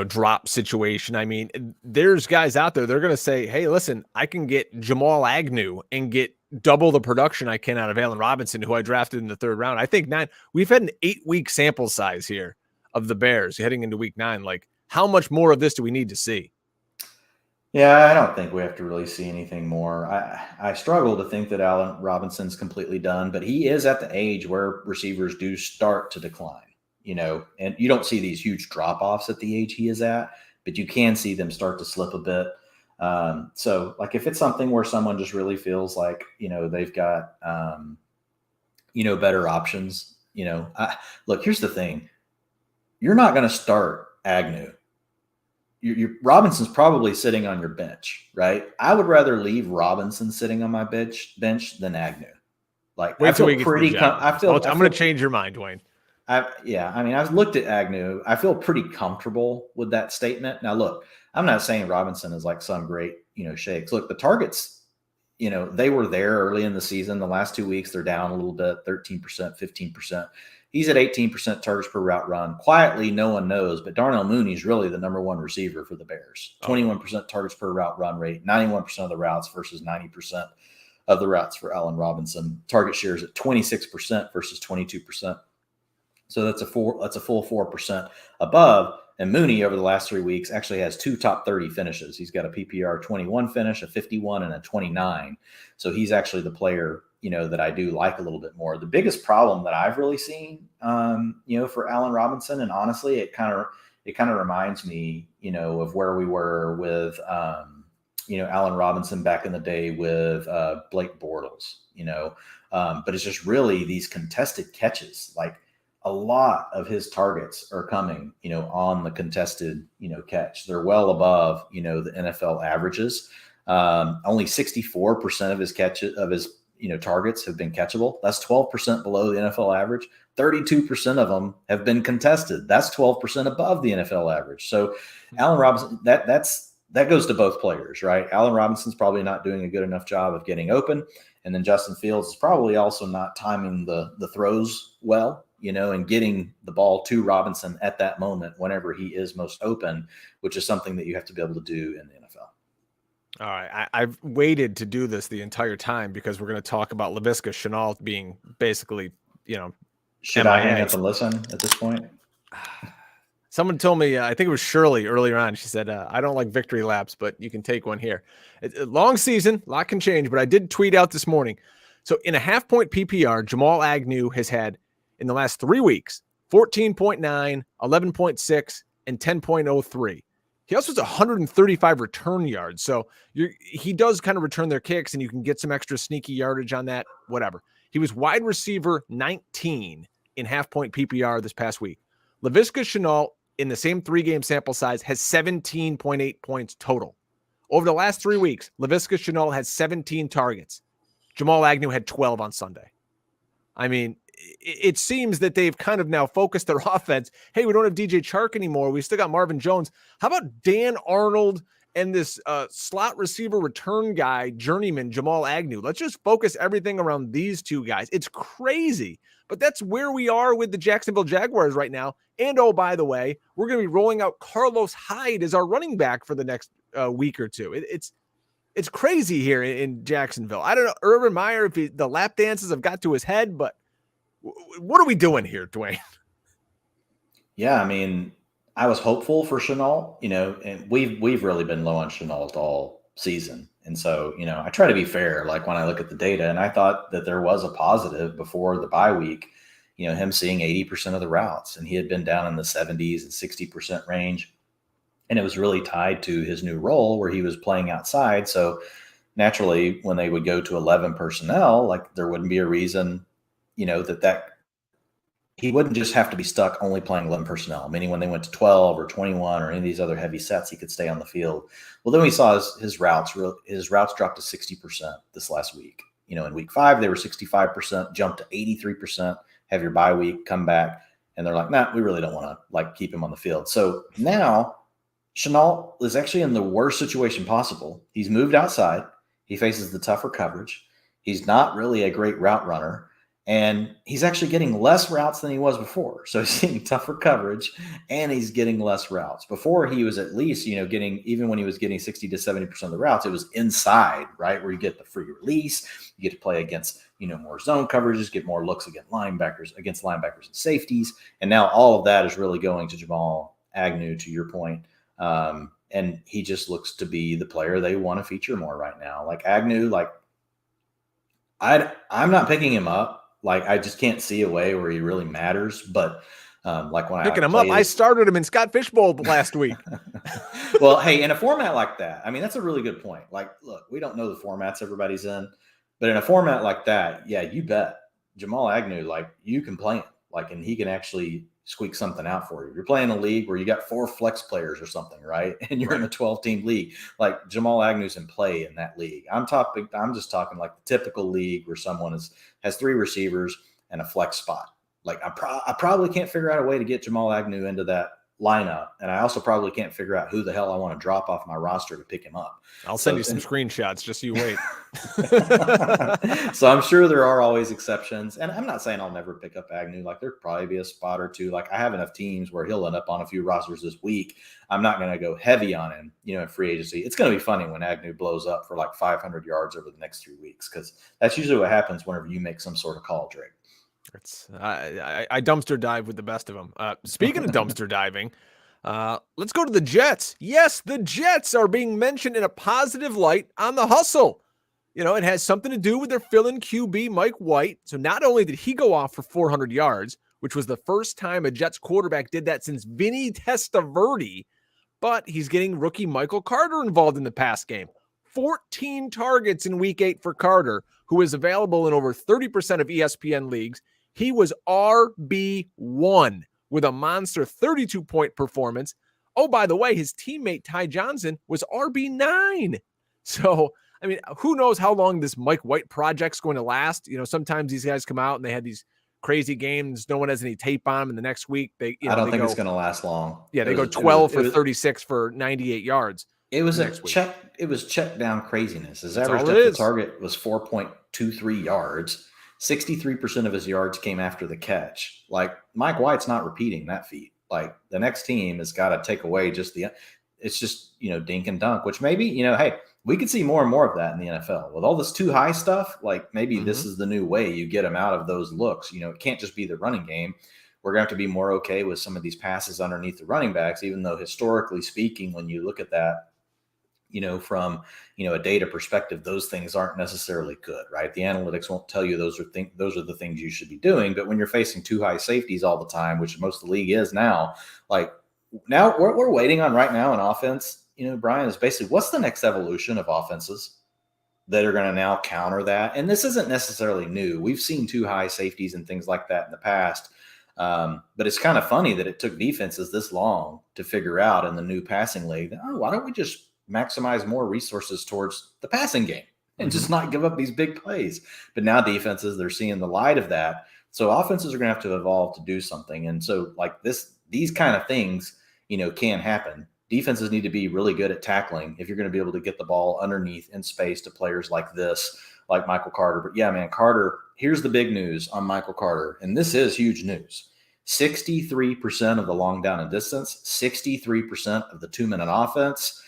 drop situation? I mean, there's guys out there, they're going to say, hey, listen, I can get Jamal Agnew and get double the production I can out of Allen Robinson, who I drafted in the 3rd round. I think we've had an 8-week sample size here of the Bears heading into week 9. Like, how much more of this do we need to see? Yeah, I don't think we have to really see anything more. I struggle to think that Allen Robinson's completely done, but he is at the age where receivers do start to decline, and you don't see these huge drop-offs at the age he is at, but you can see them start to slip a bit. So like if it's something where someone just really feels like, they've got, better options, look, here's the thing. You're not going to start Agnew. Robinson's probably sitting on your bench, right? I would rather leave Robinson sitting on my bench than Agnew. Like, wait till we get pretty, I'm going to change your mind, Dwain. I've looked at Agnew. I feel pretty comfortable with that statement. Now, look, I'm not saying Robinson is like some great, shakes. Look, the targets, they were there early in the season. The last 2 weeks, they're down a little bit, 13%, 15%. He's at 18% targets per route run. Quietly, no one knows, but Darnell Mooney is really the number 1 receiver for the Bears. 21% targets per route run rate, 91% of the routes versus 90% of the routes for Allen Robinson. Target shares at 26% versus 22%. So that's a full 4% above. And Mooney over the last 3 weeks actually has 2 top 30 finishes. He's got a PPR 21 finish, a 51, and a 29. So he's actually the player that I do like a little bit more. The biggest problem that I've really seen, for Allen Robinson, and honestly, it kind of reminds me, of where we were with, Allen Robinson back in the day with Blake Bortles, but it's just really these contested catches. Like a lot of his targets are coming, on the contested, catch. They're well above, the NFL averages. Only 64% of his targets have been catchable. That's 12% below the NFL average. 32% of them have been contested. That's 12% above the NFL average. So Allen Robinson, that goes to both players, right? Allen Robinson's probably not doing a good enough job of getting open. And then Justin Fields is probably also not timing the throws well, and getting the ball to Robinson at that moment whenever he is most open, which is something that you have to be able to do in the NFL. All right. I've waited to do this the entire time because we're going to talk about Laviska Shenault being basically, Should I hang up and listen at this point? Someone told me, I think it was Shirley earlier on. She said, I don't like victory laps, but you can take one here. It's a long season, a lot can change, but I did tweet out this morning. So in a half-point PPR, Jamal Agnew has had, in the last 3 weeks, 14.9, 11.6, and 10.03. He also has 135 return yards. So he does kind of return their kicks, and you can get some extra sneaky yardage on that, whatever. He was wide receiver 19 in half-point PPR this past week. Laviska Shenault, in the same 3-game sample size, has 17.8 points total. Over the last 3 weeks, Laviska Shenault has 17 targets. Jamal Agnew had 12 on Sunday. I mean, it seems that they've kind of now focused their offense. Hey, we don't have DJ Chark anymore. We still got Marvin Jones. How about Dan Arnold and this slot receiver return guy, journeyman Jamal Agnew? Let's just focus everything around these two guys. It's crazy, but that's where we are with the Jacksonville Jaguars right now. And oh, by the way, we're going to be rolling out Carlos Hyde as our running back for the next week or two. It's crazy here in Jacksonville. I don't know, Urban Meyer, if the lap dances have got to his head, but what are we doing here, Dwain? Yeah, I mean, I was hopeful for Shenault, and we've really been low on Shenault all season. And so, I try to be fair, like when I look at the data, and I thought that there was a positive before the bye week, him seeing 80% of the routes, and he had been down in the 70s and 60% range. And it was really tied to his new role where he was playing outside. So naturally, when they would go to 11 personnel, like there wouldn't be a reason, that he wouldn't just have to be stuck only playing 11 personnel, meaning when they went to 12 or 21 or any of these other heavy sets, he could stay on the field. Well, then we saw his routes dropped to 60% this last week. In week 5, they were 65%, jumped to 83%, have your bye week, come back, and they're like, nah, we really don't want to keep him on the field. So now Shenault is actually in the worst situation possible. He's moved outside. He faces the tougher coverage. He's not really a great route runner. And he's actually getting less routes than he was before. So he's getting tougher coverage and he's getting less routes. Before he was at least, getting, even when he was getting 60 to 70% of the routes, it was inside, right? Where you get the free release, you get to play against, more zone coverages, get more looks against linebackers and safeties. And now all of that is really going to Jamal Agnew, to your point. And he just looks to be the player they want to feature more right now. Like Agnew, I'm not picking him up. I just can't see a way where he really matters. But when picking him up, I started him in Scott Fishbowl last week. Well, hey, in a format like that, I mean, that's a really good point. Look, we don't know the formats everybody's in, but in a format like that, yeah, you bet Jamal Agnew, you can play him, and he can actually squeak something out for you. You're playing a league where you got 4 flex players or something, right? And you're in a 12-team league. Jamal Agnew's in play in that league. I'm just talking the typical league where someone has 3 receivers and a flex spot. I probably can't figure out a way to get Jamal Agnew into that lineup, and I also probably can't figure out who the hell I want to drop off my roster to pick him up. I'll send you some screenshots, just you wait. So I'm sure there are always exceptions, and I'm not saying I'll never pick up Agnew. There'll probably be a spot or two. I have enough teams where he'll end up on a few rosters this week. I'm not going to go heavy on him, in free agency. It's going to be funny when Agnew blows up for 500 yards over the next 3 weeks, because that's usually what happens whenever you make some sort of call, Drake. I dumpster dive with the best of them. Speaking of dumpster diving, let's go to the Jets. Yes, the Jets are being mentioned in a positive light on the hustle. it has something to do with their fill-in QB, Mike White. So not only did he go off for 400 yards, which was the first time a Jets quarterback did that since Vinny Testaverde, but he's getting rookie Michael Carter involved in the pass game. 14 targets in week 8 for Carter, who is available in over 30% of ESPN leagues. He was RB1 with a monster 32-point performance. Oh, by the way, his teammate Ty Johnson was RB9. So, I mean, who knows how long this Mike White project's going to last? Sometimes these guys come out and they had these crazy games. No one has any tape on them. And the next week, I don't think it's going to last long. Yeah, they go 12 for 36 for 98 yards. It was check down craziness. His average depth of target was 4.23 yards. 63% of his yards came after the catch. Like, Mike White's not repeating that feat. Like, the next team has got to take away it's just, dink and dunk, which maybe, hey, we could see more and more of that in the NFL. With all this too high stuff, like maybe this is the new way you get them out of those looks. It can't just be the running game. We're going to have to be more okay with some of these passes underneath the running backs, even though historically speaking, when you look at that, from, a data perspective, those things aren't necessarily good, right? The analytics won't tell you those are the things you should be doing. But when you're facing too high safeties all the time, which most of the league is now, like now we're waiting on right now in offense, Brian, is basically what's the next evolution of offenses that are going to now counter that? And this isn't necessarily new. We've seen too high safeties and things like that in the past. But it's kind of funny that it took defenses this long to figure out in the new passing league that, why don't we just maximize more resources towards the passing game and just not give up these big plays? But now defenses, they're seeing the light of that. So offenses are going to have to evolve to do something. And so like these kind of things, can happen. Defenses need to be really good at tackling if you're going to be able to get the ball underneath in space to players like this, like Michael Carter. But yeah, man, Carter, here's the big news on Michael Carter. And this is huge news. 63% of the long down and distance, 63% of the 2-minute offense,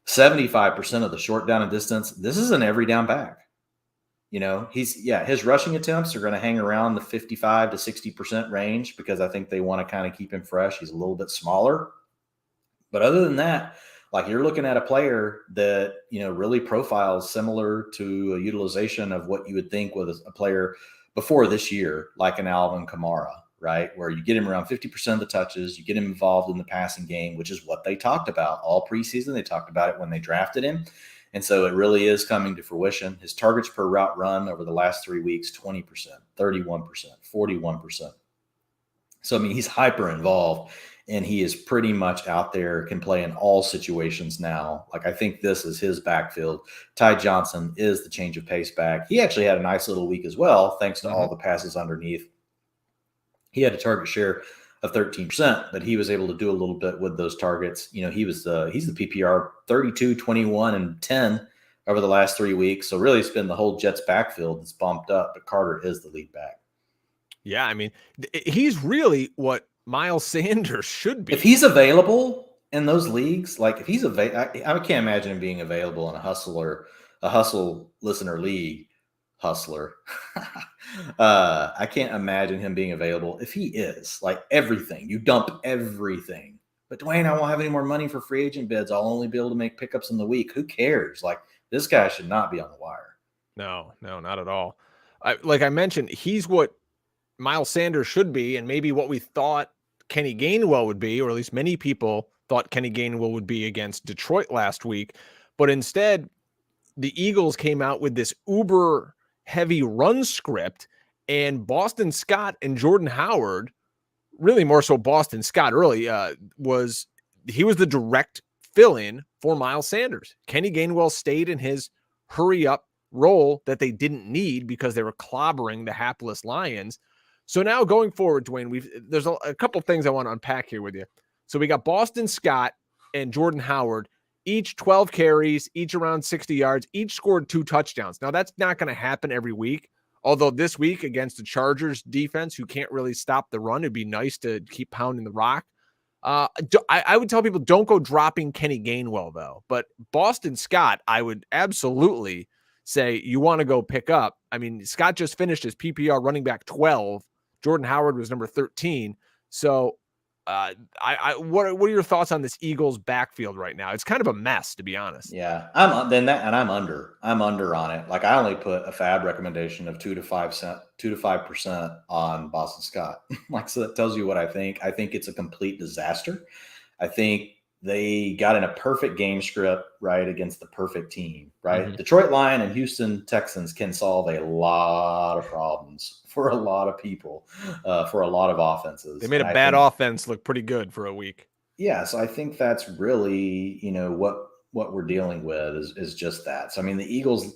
75% of the short down and distance. This is an every down back. His rushing attempts are going to hang around the 55 to 60% range because I think they want to kind of keep him fresh. He's a little bit smaller. But other than that, like you're looking at a player that, really profiles similar to a utilization of what you would think was a player before this year, like an Alvin Kamara, right? Where you get him around 50% of the touches, you get him involved in the passing game, which is what they talked about all preseason. They talked about it when they drafted him. And so it really is coming to fruition. His targets per route run over the last 3 weeks, 20%, 31%, 41%. So, I mean, he's hyper involved and he is pretty much out there, can play in all situations now. Like, I think this is his backfield. Ty Johnson is the change of pace back. He actually had a nice little week as well, thanks to all the passes underneath. He had a target share of 13%, but he was able to do a little bit with those targets. He's the PPR 32, 21, and 10 over the last 3 weeks. So really it's been the whole Jets backfield that's bumped up, but Carter is the lead back. Yeah, I mean, he's really what Miles Sanders should be. If he's available in those leagues, like if he's available, I can't imagine him being available in a hustle listener league. Hustler. I can't imagine him being available. If he is, like, everything, you dump everything. But Dwain, I won't have any more money for free agent bids. I'll only be able to make pickups in the week. Who cares? Like, this guy should not be on the wire. No, not at all. Like I mentioned, he's what Miles Sanders should be, and maybe what we thought Kenny Gainwell would be, or at least many people thought Kenny Gainwell would be against Detroit last week. But instead, the Eagles came out with this uber heavy run script, and Boston Scott and Jordan Howard, really more so Boston Scott early, was the direct fill-in for Miles Sanders. Kenny Gainwell stayed in his hurry-up role that they didn't need because they were clobbering the hapless Lions. So now going forward, Dwain, there's a couple things I want to unpack here with you. So we got Boston Scott and Jordan Howard, each 12 carries, each around 60 yards, each scored 2 touchdowns. Now, that's not going to happen every week, although this week against the Chargers defense, who can't really stop the run, it'd be nice to keep pounding the rock. I would tell people don't go dropping Kenny Gainwell, though. But Boston Scott, I would absolutely say you want to go pick up. I mean, Scott just finished his PPR running back 12. Jordan Howard was number 13. So What are your thoughts on this Eagles backfield right now? It's kind of a mess, to be honest. Yeah, I'm under on it. Like I only put a fab recommendation of 2 to 5% on Boston Scott. Like, so that tells you what I think. I think it's a complete disaster. I think they got in a perfect game script, right, against the perfect team, right? Mm-hmm. Detroit Lion and Houston Texans can solve a lot of problems for a lot of people, for a lot of offenses. They made a bad offense look pretty good for a week. Yeah, so I think that's really, what we're dealing with is just that. So I mean, the Eagles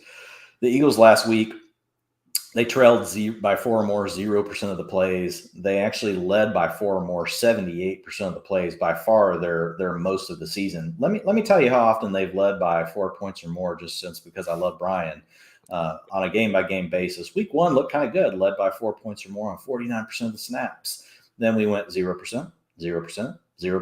last week, they trailed by 4 or more 0% of the plays. They actually led by 4 or more 78% of the plays, by far their most of the season. Let me tell you how often they've led by 4 points or more, because I love Brian. On a game by game basis. Week 1 looked kind of good, led by 4 points or more on 49% of the snaps. Then we went 0%, 0%, 0%, 0%,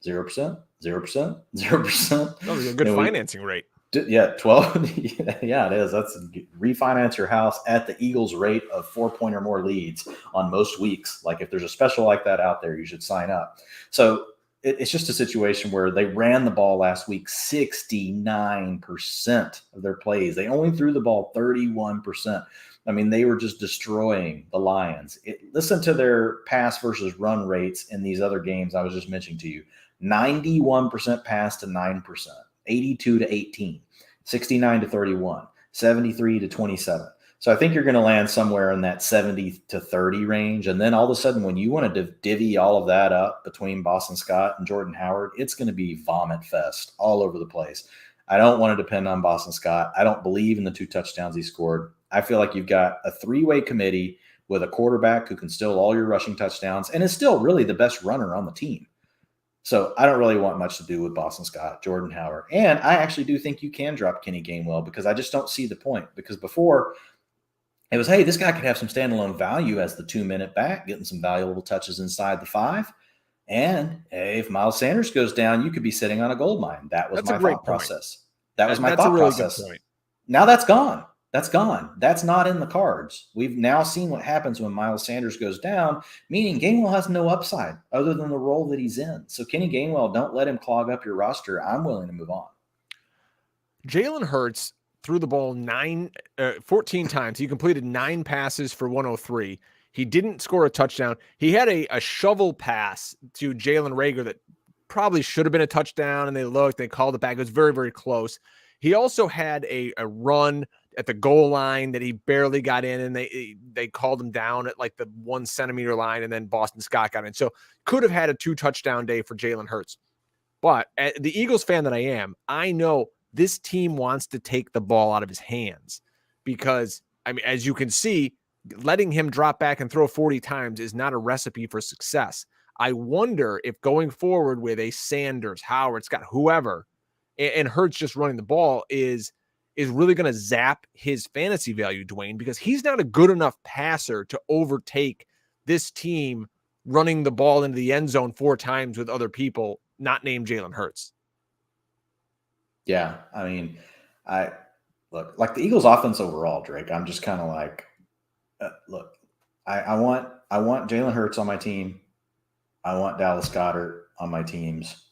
0%, 0%. That was a good financing rate. Yeah, 12. Yeah, it is. That's refinance your house at the Eagles rate of 4 point or more leads on most weeks. Like if there's a special like that out there, you should sign up. So it's just a situation where they ran the ball last week 69% of their plays. They only threw the ball 31%. I mean, they were just destroying the Lions. Listen to their pass versus run rates in these other games I was just mentioning to you. 91% pass to 9%. 82 to 18, 69 to 31, 73 to 27. So I think you're going to land somewhere in that 70 to 30 range. And then all of a sudden, when you want to divvy all of that up between Boston Scott and Jordan Howard, it's going to be vomit fest all over the place. I don't want to depend on Boston Scott. I don't believe in the 2 touchdowns he scored. I feel like you've got a 3-way committee with a quarterback who can steal all your rushing touchdowns and is still really the best runner on the team. So I don't really want much to do with Boston Scott, Jordan Howard. And I actually do think you can drop Kenny Gainwell, because I just don't see the point. Because before it was, hey, this guy could have some standalone value as the 2-minute back, getting some valuable touches inside the 5. And hey, if Miles Sanders goes down, you could be sitting on a gold mine. That was my thought process. That was my thought process. Now that's gone. That's gone. That's not in the cards. We've now seen what happens when Miles Sanders goes down, meaning Gainwell has no upside other than the role that he's in. So Kenny Gainwell, don't let him clog up your roster. I'm willing to move on. Jalen Hurts threw the ball 14 times. He completed 9 passes for 103. He didn't score a touchdown. He had a shovel pass to Jalen Reagor that probably should have been a touchdown, and they called it back. It was very, very close. He also had a run at the goal line that he barely got in, and they called him down at like the 1 centimeter line, and then Boston Scott got in. So could have had a 2-touchdown day for Jalen Hurts. But the Eagles fan that I am, I know this team wants to take the ball out of his hands, because, I mean, as you can see, letting him drop back and throw 40 times is not a recipe for success. I wonder if going forward with a Sanders, Howard, Scott, whoever, and Hurts just running the ball is really going to zap his fantasy value, Dwain, because he's not a good enough passer to overtake this team running the ball into the end zone 4 times with other people not named Jalen Hurts. Yeah, I mean, look, like the Eagles offense overall, Drake, I'm just kind of like, look, I want Jalen Hurts on my team. I want Dallas Goedert on my teams.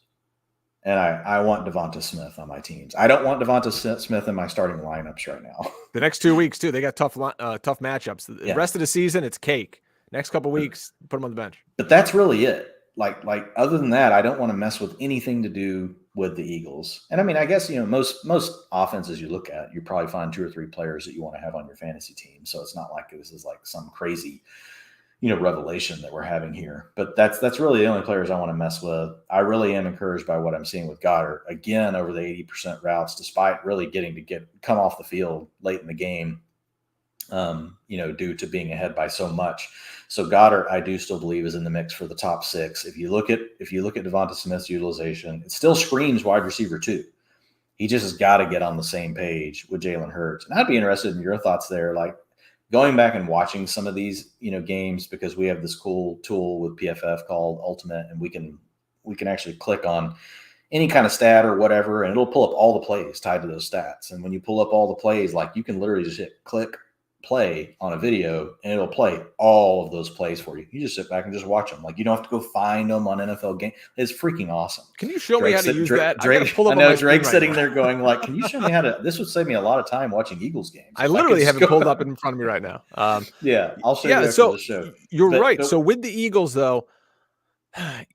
And I want Devonta Smith on my teams. I don't want Devonta Smith in my starting lineups right now. The next 2 weeks, too, they got tough matchups. The rest of the season, it's cake. Next couple weeks, put them on the bench. But that's really it. Like other than that, I don't want to mess with anything to do with the Eagles. And I mean, I guess, most offenses you look at, you probably find 2 or 3 players that you want to have on your fantasy team. So it's not like this is like some crazy, revelation that we're having here. But that's really the only players I want to mess with. I really am encouraged by what I'm seeing with Goddard. Again, over the 80% routes, despite really getting to come off the field late in the game, due to being ahead by so much. So Goddard, I do still believe, is in the mix for the top 6. If you look at Devonta Smith's utilization, it still screams wide receiver 2. He just has got to get on the same page with Jalen Hurts. And I'd be interested in your thoughts there. Like, going back and watching some of these, games, because we have this cool tool with PFF called Ultimate, and we can actually click on any kind of stat or whatever, and it'll pull up all the plays tied to those stats. And when you pull up all the plays, like, you can literally just hit click, play on a video, and it'll play all of those plays for you. You just sit back and just watch them. Like, you don't have to go find them on NFL game. It's freaking awesome. Can you show me how to use that? I know Drake's sitting there going like, can you show me how to, this would save me a lot of time watching Eagles games. I literally have it pulled up in front of me right now. Yeah, I'll show you after the show. You're right. So with the Eagles, though,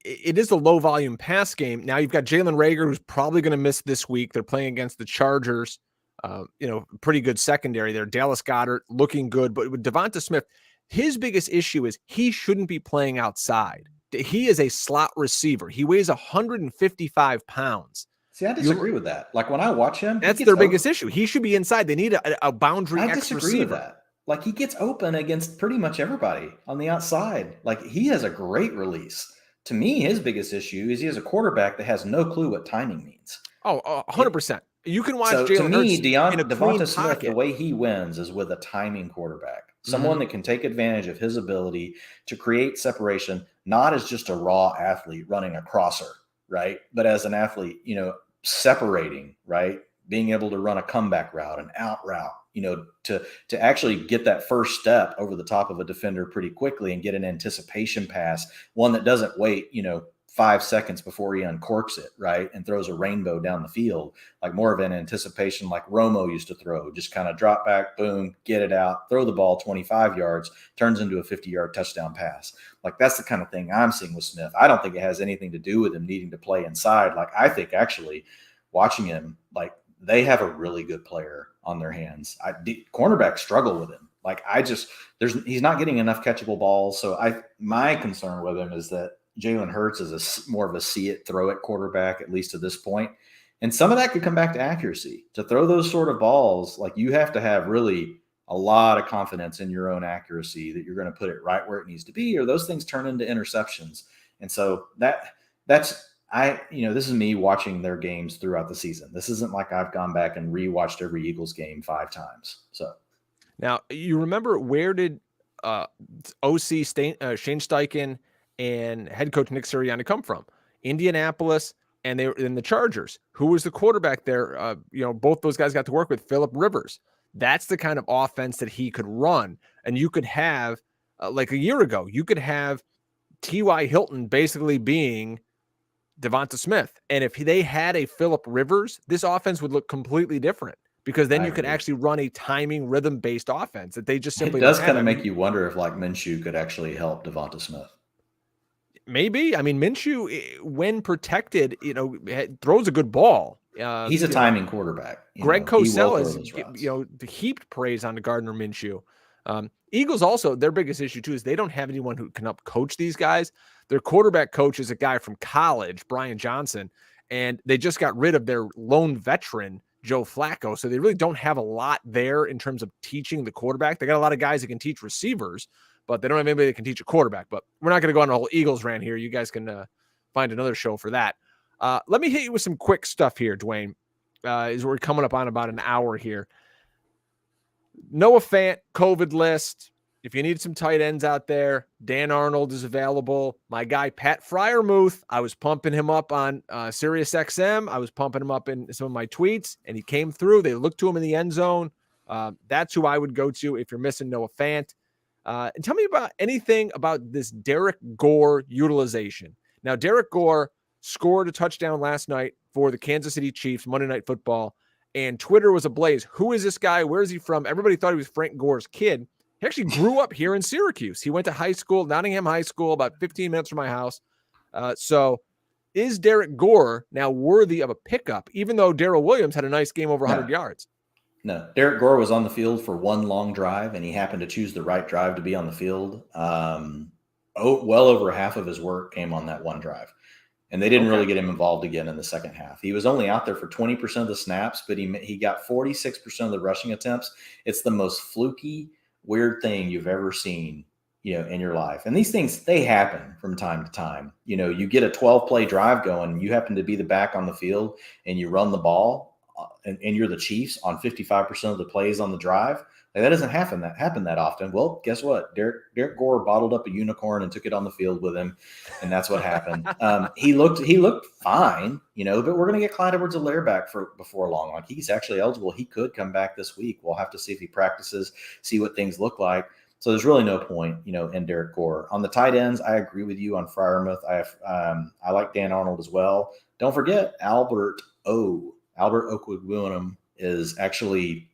it is a low volume pass game. Now you've got Jalen Reagor, who's probably going to miss this week. They're playing against the Chargers. Pretty good secondary there. Dallas Goedert looking good, but with Devonta Smith, his biggest issue is he shouldn't be playing outside. He is a slot receiver. He weighs 155 pounds. See, I disagree with that. Like, when I watch him, that's their biggest issue. He should be inside. They need a boundary. I disagree with that. Like, he gets open against pretty much everybody on the outside. Like, he has a great release. To me, his biggest issue is he has a quarterback that has no clue what timing means. Oh, 100%. You can watch Jalen Hurts in a Devonta Smith, pocket. the way he wins is with a timing quarterback. Someone that can take advantage of his ability to create separation, not as just a raw athlete running a crosser, right? But as an athlete, separating, right? Being able to run a comeback route, an out route, to actually get that first step over the top of a defender pretty quickly and get an anticipation pass, one that doesn't wait, 5 seconds before he uncorks it, right, and throws a rainbow down the field, like more of an anticipation like Romo used to throw, just kind of drop back, boom, get it out, throw the ball 25 yards, turns into a 50-yard touchdown pass. Like, that's the kind of thing I'm seeing with Smith. I don't think it has anything to do with him needing to play inside. Like, I think actually watching him, like, they have a really good player on their hands. Cornerbacks struggle with him. Like, he's not getting enough catchable balls. So my concern with him is that Jalen Hurts is more of a see it, throw it quarterback, at least to this point. And some of that could come back to accuracy. To throw those sort of balls, like, you have to have really a lot of confidence in your own accuracy that you're going to put it right where it needs to be, or those things turn into interceptions. And so this is me watching their games throughout the season. This isn't like I've gone back and rewatched every Eagles game 5 times. So now, you remember, where did OC Shane Steichen and head coach Nick Sirianni come from? Indianapolis, and they were in the Chargers. Who was the quarterback there? Both those guys got to work with Phillip Rivers. That's the kind of offense that he could run. And you could have, like a year ago, you could have T.Y. Hilton basically being Devonta Smith. And if they had a Phillip Rivers, this offense would look completely different, because then you could actually run a timing, rhythm-based offense that they just simply don't have. It does kind of make you wonder if, like, Minshew could actually help Devonta Smith. Maybe. I mean, Minshew, when protected, throws a good ball. He's a timing quarterback. Greg Cosell has, heaped praise on Gardner Minshew. Eagles also, their biggest issue too is they don't have anyone who can up coach these guys. Their quarterback coach is a guy from college, Brian Johnson, and they just got rid of their lone veteran, Joe Flacco. So they really don't have a lot there in terms of teaching the quarterback. They got a lot of guys that can teach receivers, but they don't have anybody that can teach a quarterback. But we're not going to go on a whole Eagles rant here. You guys can find another show for that. Let me hit you with some quick stuff here, Dwayne, as we're coming up on about an hour here. Noah Fant, COVID list. If you need some tight ends out there, Dan Arnold is available. My guy, Pat Freiermuth, I was pumping him up on Sirius XM. I was pumping him up in some of my tweets, and he came through. They looked to him in the end zone. That's who I would go to if you're missing Noah Fant. And tell me about anything about this Derrick Gore utilization. Now, Derrick Gore scored a touchdown last night for the Kansas City Chiefs, Monday Night Football, and Twitter was ablaze. Who is this guy? Where is he from? Everybody thought he was Frank Gore's kid. He actually grew up here in Syracuse. He went to high school, Nottingham High School, about 15 minutes from my house. So is Derrick Gore now worthy of a pickup, even though Darrell Williams had a nice game over 100 yards? No, Derrick Gore was on the field for one long drive, and he happened to choose the right drive to be on the field. Well over half of his work came on that one drive, and they didn't really get him involved again in the second half. He was only out there for 20% of the snaps, but he got 46% of the rushing attempts. It's the most fluky, weird thing you've ever seen, in your life. And these things, they happen from time to time. You get a 12-play drive going, you happen to be the back on the field, and you run the ball, and you're the Chiefs on 55% of the plays on the drive. Like, that doesn't happen that often. Well, guess what? Derek Gore bottled up a unicorn and took it on the field with him, and that's what happened. He looked fine, but we're going to get Clyde Edwards-Helaire back before long. Like, he's actually eligible. He could come back this week. We'll have to see if he practices, see what things look like. So there's really no point, in Derek Gore. On the tight ends, I agree with you on Freiermuth. I like Dan Arnold as well. Don't forget Albert Okwuegbunam is actually.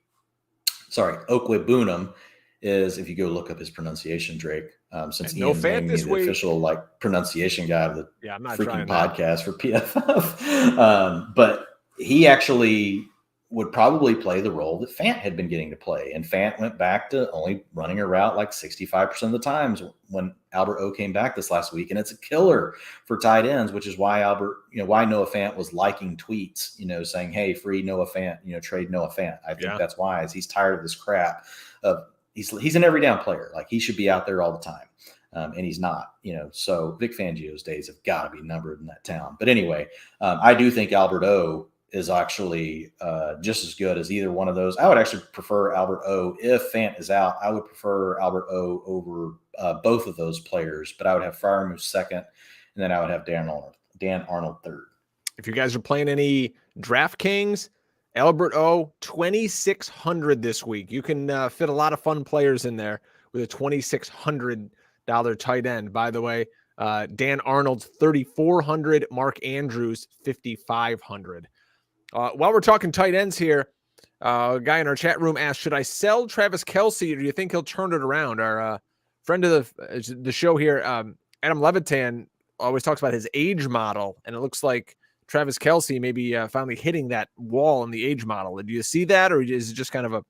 Sorry, Okwuegbunam is, if you go look up his pronunciation, Drake, since Ian's named me the official pronunciation guy of the freaking podcast for PFF. But he actually would probably play the role that Fant had been getting to play. And Fant went back to only running a route like 65% of the times when Albert O came back this last week. And it's a killer for tight ends, which is why why Noah Fant was liking tweets, saying, hey, free Noah Fant, trade Noah Fant. I think that's why, is he's tired of this crap of he's an every down player. Like, he should be out there all the time. And he's not, so Vic Fangio's days have got to be numbered in that town. But anyway, I do think Albert O is actually just as good as either one of those. I would actually prefer Albert O. If Fant is out, I would prefer Albert O over both of those players, but I would have Freiermuth second, and then I would have Dan Arnold third. If you guys are playing any DraftKings, Albert O, 2,600 this week. You can fit a lot of fun players in there with a $2,600 tight end. By the way, Dan Arnold's 3,400, Mark Andrews 5,500. While we're talking tight ends here, a guy in our chat room asked, should I sell Travis Kelce, or do you think he'll turn it around? Our friend of the show here, Adam Levitan, always talks about his age model, and it looks like Travis Kelce may be finally hitting that wall in the age model. Do you see that, or is it just kind of a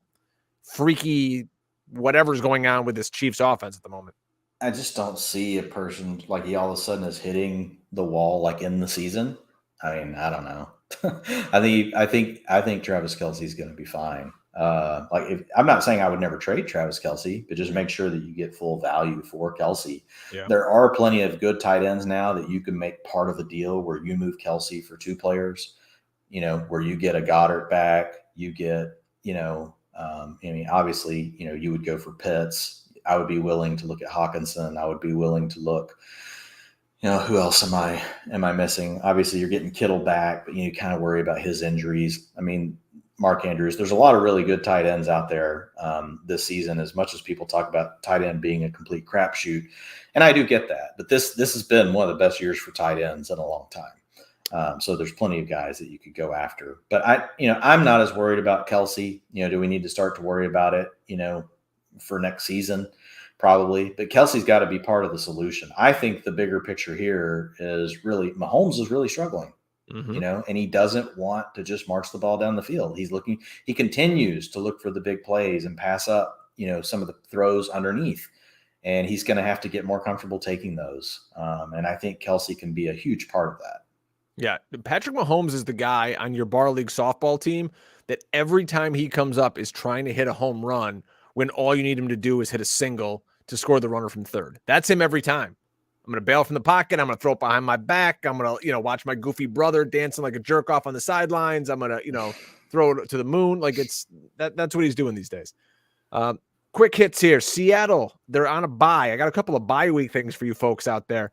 freaky whatever's going on with this Chiefs offense at the moment? I just don't see a person like he all of a sudden is hitting the wall like in the season. I mean, I don't know. I think Travis Kelce is going to be fine. I'm not saying I would never trade Travis Kelce, but just make sure that you get full value for Kelce. Yeah. There are plenty of good tight ends now that you can make part of the deal where you move Kelce for two players, where you get a Goddard back, you get, obviously, you would go for Pitts. I would be willing to look at Hawkinson. I would be willing to look, who else am I missing? Obviously, you're getting Kittle back, but you kind of worry about his injuries. I mean, Mark Andrews, there's a lot of really good tight ends out there this season, as much as people talk about tight end being a complete crapshoot. And I do get that, but this has been one of the best years for tight ends in a long time. So there's plenty of guys that you could go after, but I'm not as worried about Kelce. Do we need to start to worry about it, for next season? Probably, but Kelce's got to be part of the solution. I think the bigger picture here is really Mahomes is really struggling, and he doesn't want to just march the ball down the field. He continues to look for the big plays and pass up, some of the throws underneath, and he's going to have to get more comfortable taking those. And I think Kelce can be a huge part of that. Yeah. Patrick Mahomes is the guy on your bar league softball team that every time he comes up is trying to hit a home run when all you need him to do is hit a single to score the runner from third. That's him every time. I'm going to bail from the pocket. I'm going to throw it behind my back. I'm going to, watch my goofy brother dancing like a jerk off on the sidelines. I'm going to, throw it to the moon. Like that's what he's doing these days. Quick hits here. Seattle, they're on a bye. I got a couple of bye week things for you folks out there.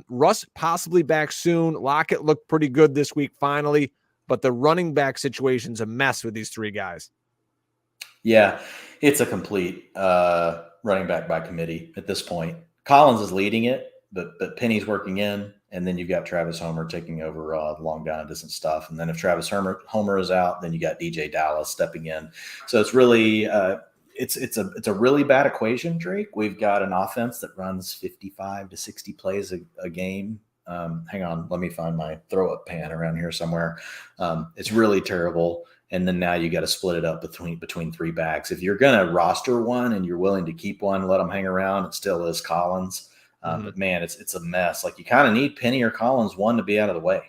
Russ possibly back soon. Lockett looked pretty good this week finally, but the running back situation's a mess with these three guys. Yeah, it's a complete running back by committee at this point. Collins is leading it, but Penny's working in, and then you've got Travis Homer taking over the long down and distance stuff. And then if Travis Homer is out, then you got DJ Dallas stepping in. So it's really it's a really bad equation, Drake. We've got an offense that runs 55 to 60 plays a game. Hang on, let me find my throw up pan around here somewhere. It's really terrible. And then now you got to split it up between three backs. If you're going to roster one and you're willing to keep one, let them hang around, it still is Collins. But man, it's a mess. Like, you kind of need Penny or Collins one to be out of the way,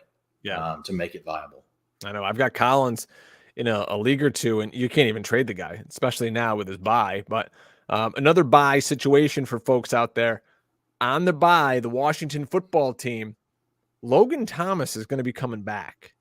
to make it viable. I know I've got Collins in a league or two, and you can't even trade the guy, especially now with his bye. But another bye situation for folks out there on the bye, the Washington football team, Logan Thomas is going to be coming back.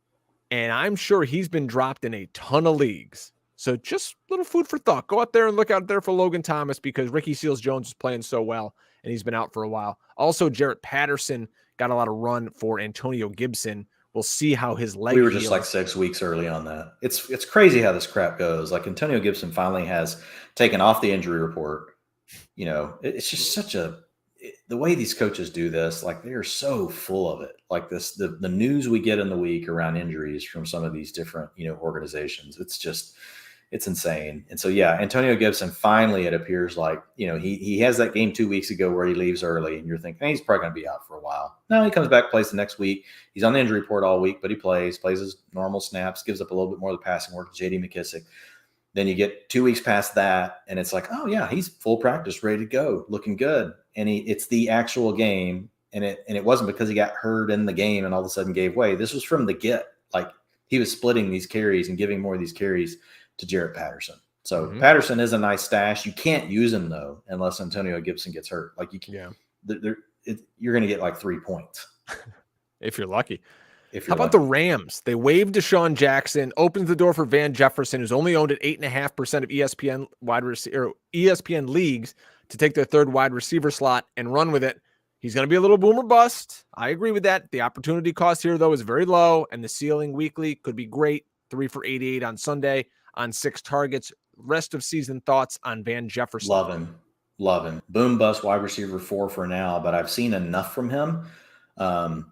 And I'm sure he's been dropped in a ton of leagues. So just a little food for thought. Go out there and look out there for Logan Thomas because Ricky Seals-Jones is playing so well, and he's been out for a while. Also, Jarrett Patterson got a lot of run for Antonio Gibson. We'll see how his leg We were heals. just like 6 weeks early on that. It's crazy how this crap goes. Like Antonio Gibson finally has taken off the injury report. You know, it's just such the way these coaches do this, like they are so full of it. Like the news we get in the week around injuries from some of these different, organizations, it's insane. And so, yeah, Antonio Gibson finally, it appears like, he has that game 2 weeks ago where he leaves early and you're thinking, hey, he's probably going to be out for a while. No, he comes back, plays the next week. He's on the injury report all week, but he plays his normal snaps, gives up a little bit more of the passing work to JD McKissic. Then you get 2 weeks past that and it's like, oh yeah, he's full practice, ready to go, looking good. And it's the actual game. And it wasn't because he got hurt in the game and all of a sudden gave way. This was from the get. Like he was splitting these carries and giving more of these carries to Jarrett Patterson. So Patterson is a nice stash. You can't use him though, unless Antonio Gibson gets hurt. Like you can, you're going to get like 3 points. If you're lucky. How about the Rams? They waived Deshaun Jackson, opens the door for Van Jefferson, who's only owned at 8.5% of ESPN leagues, to take their third wide receiver slot and run with it. He's going to be a little boomer bust. I agree with that. The opportunity cost here, though, is very low, and the ceiling weekly could be great. 3 for 88 on Sunday on 6 targets. Rest of season thoughts on Van Jefferson? Love him. Boom bust wide receiver 4 for now, but I've seen enough from him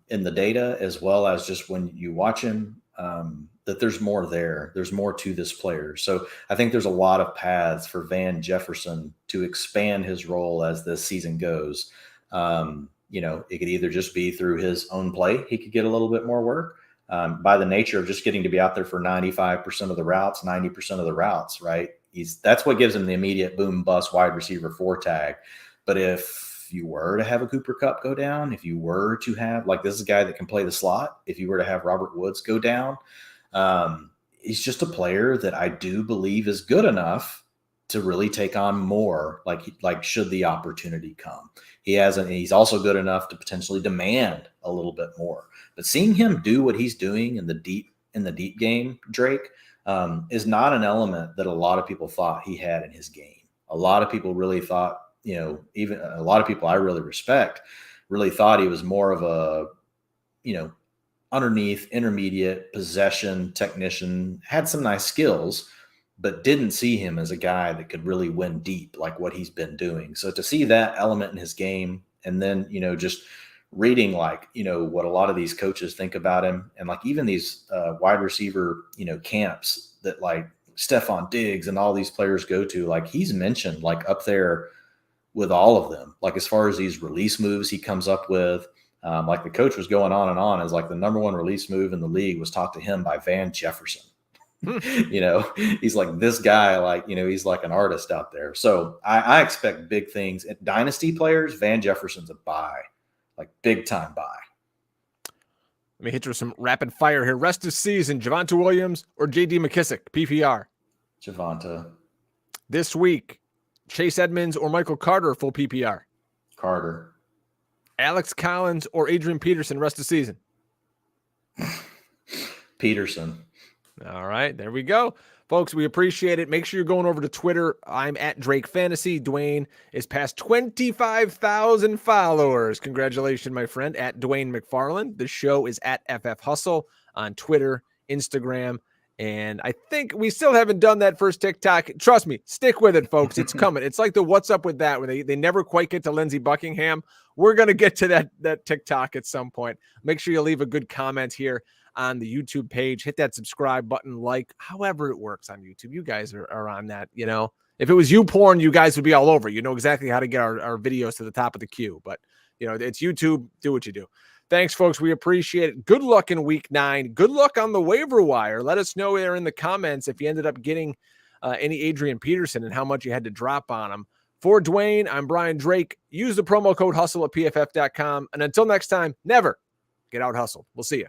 in the data as well as just when you watch him that there's more there. There's more to this player. So I think there's a lot of paths for Van Jefferson to expand his role as this season goes. It could either just be through his own play. He could get a little bit more work by the nature of just getting to be out there for 95% of the routes, 90% of the routes, right? That's what gives him the immediate boom bust wide receiver 4 tag. But if you were to have a Cooper Kupp go down, if you were to have, like, this is a guy that can play the slot, if you were to have Robert Woods go down, he's just a player that I do believe is good enough to really take on more, like should the opportunity come. He's also good enough to potentially demand a little bit more. But seeing him do what he's doing in the deep game, Drake, is not an element that a lot of people thought he had in his game. A lot of people really thought, even a lot of people I really respect really thought he was more of a, underneath intermediate possession technician, had some nice skills, but didn't see him as a guy that could really win deep like what he's been doing. So to see that element in his game and then, just reading what a lot of these coaches think about him and like even these wide receiver, camps that like Stephon Diggs and all these players go to, like he's mentioned like up there with all of them, like as far as these release moves he comes up with, like the coach was going on and on as like the number 1 release move in the league was taught to him by Van Jefferson. He's like this guy, like, he's like an artist out there. So I expect big things at dynasty players. Van Jefferson's a buy, like big time buy. Let me hit you with some rapid fire here. Rest of season, Javonte Williams or JD McKissic, PPR? Javonte. This week, Chase Edmonds or Michael Carter, full PPR? Carter. Alex Collins or Adrian Peterson, rest of season? Peterson. All right, there we go. Folks, we appreciate it. Make sure you're going over to Twitter. I'm at Drake Fantasy. Dwain is past 25,000 followers. Congratulations, my friend, at Dwain McFarland. The show is at FF Hustle on Twitter, Instagram, and I think we still haven't done that first TikTok. Trust me, stick with it, folks. It's coming. It's like the What's Up With That, where they never quite get to Lindsey Buckingham. We're going to get to that TikTok at some point. Make sure you leave a good comment here on the YouTube page. Hit that subscribe button, like, however it works on YouTube. You guys are on that, If it was you porn, you guys would be all over. You know exactly how to get our videos to the top of the queue. But, it's YouTube. Do what you do. Thanks, folks. We appreciate it. Good luck in week 9. Good luck on the waiver wire. Let us know there in the comments if you ended up getting any Adrian Peterson and how much you had to drop on him. For Dwain, I'm Brian Drake. Use the promo code HUSTLE at PFF.com. And until next time, never get out hustled. We'll see you.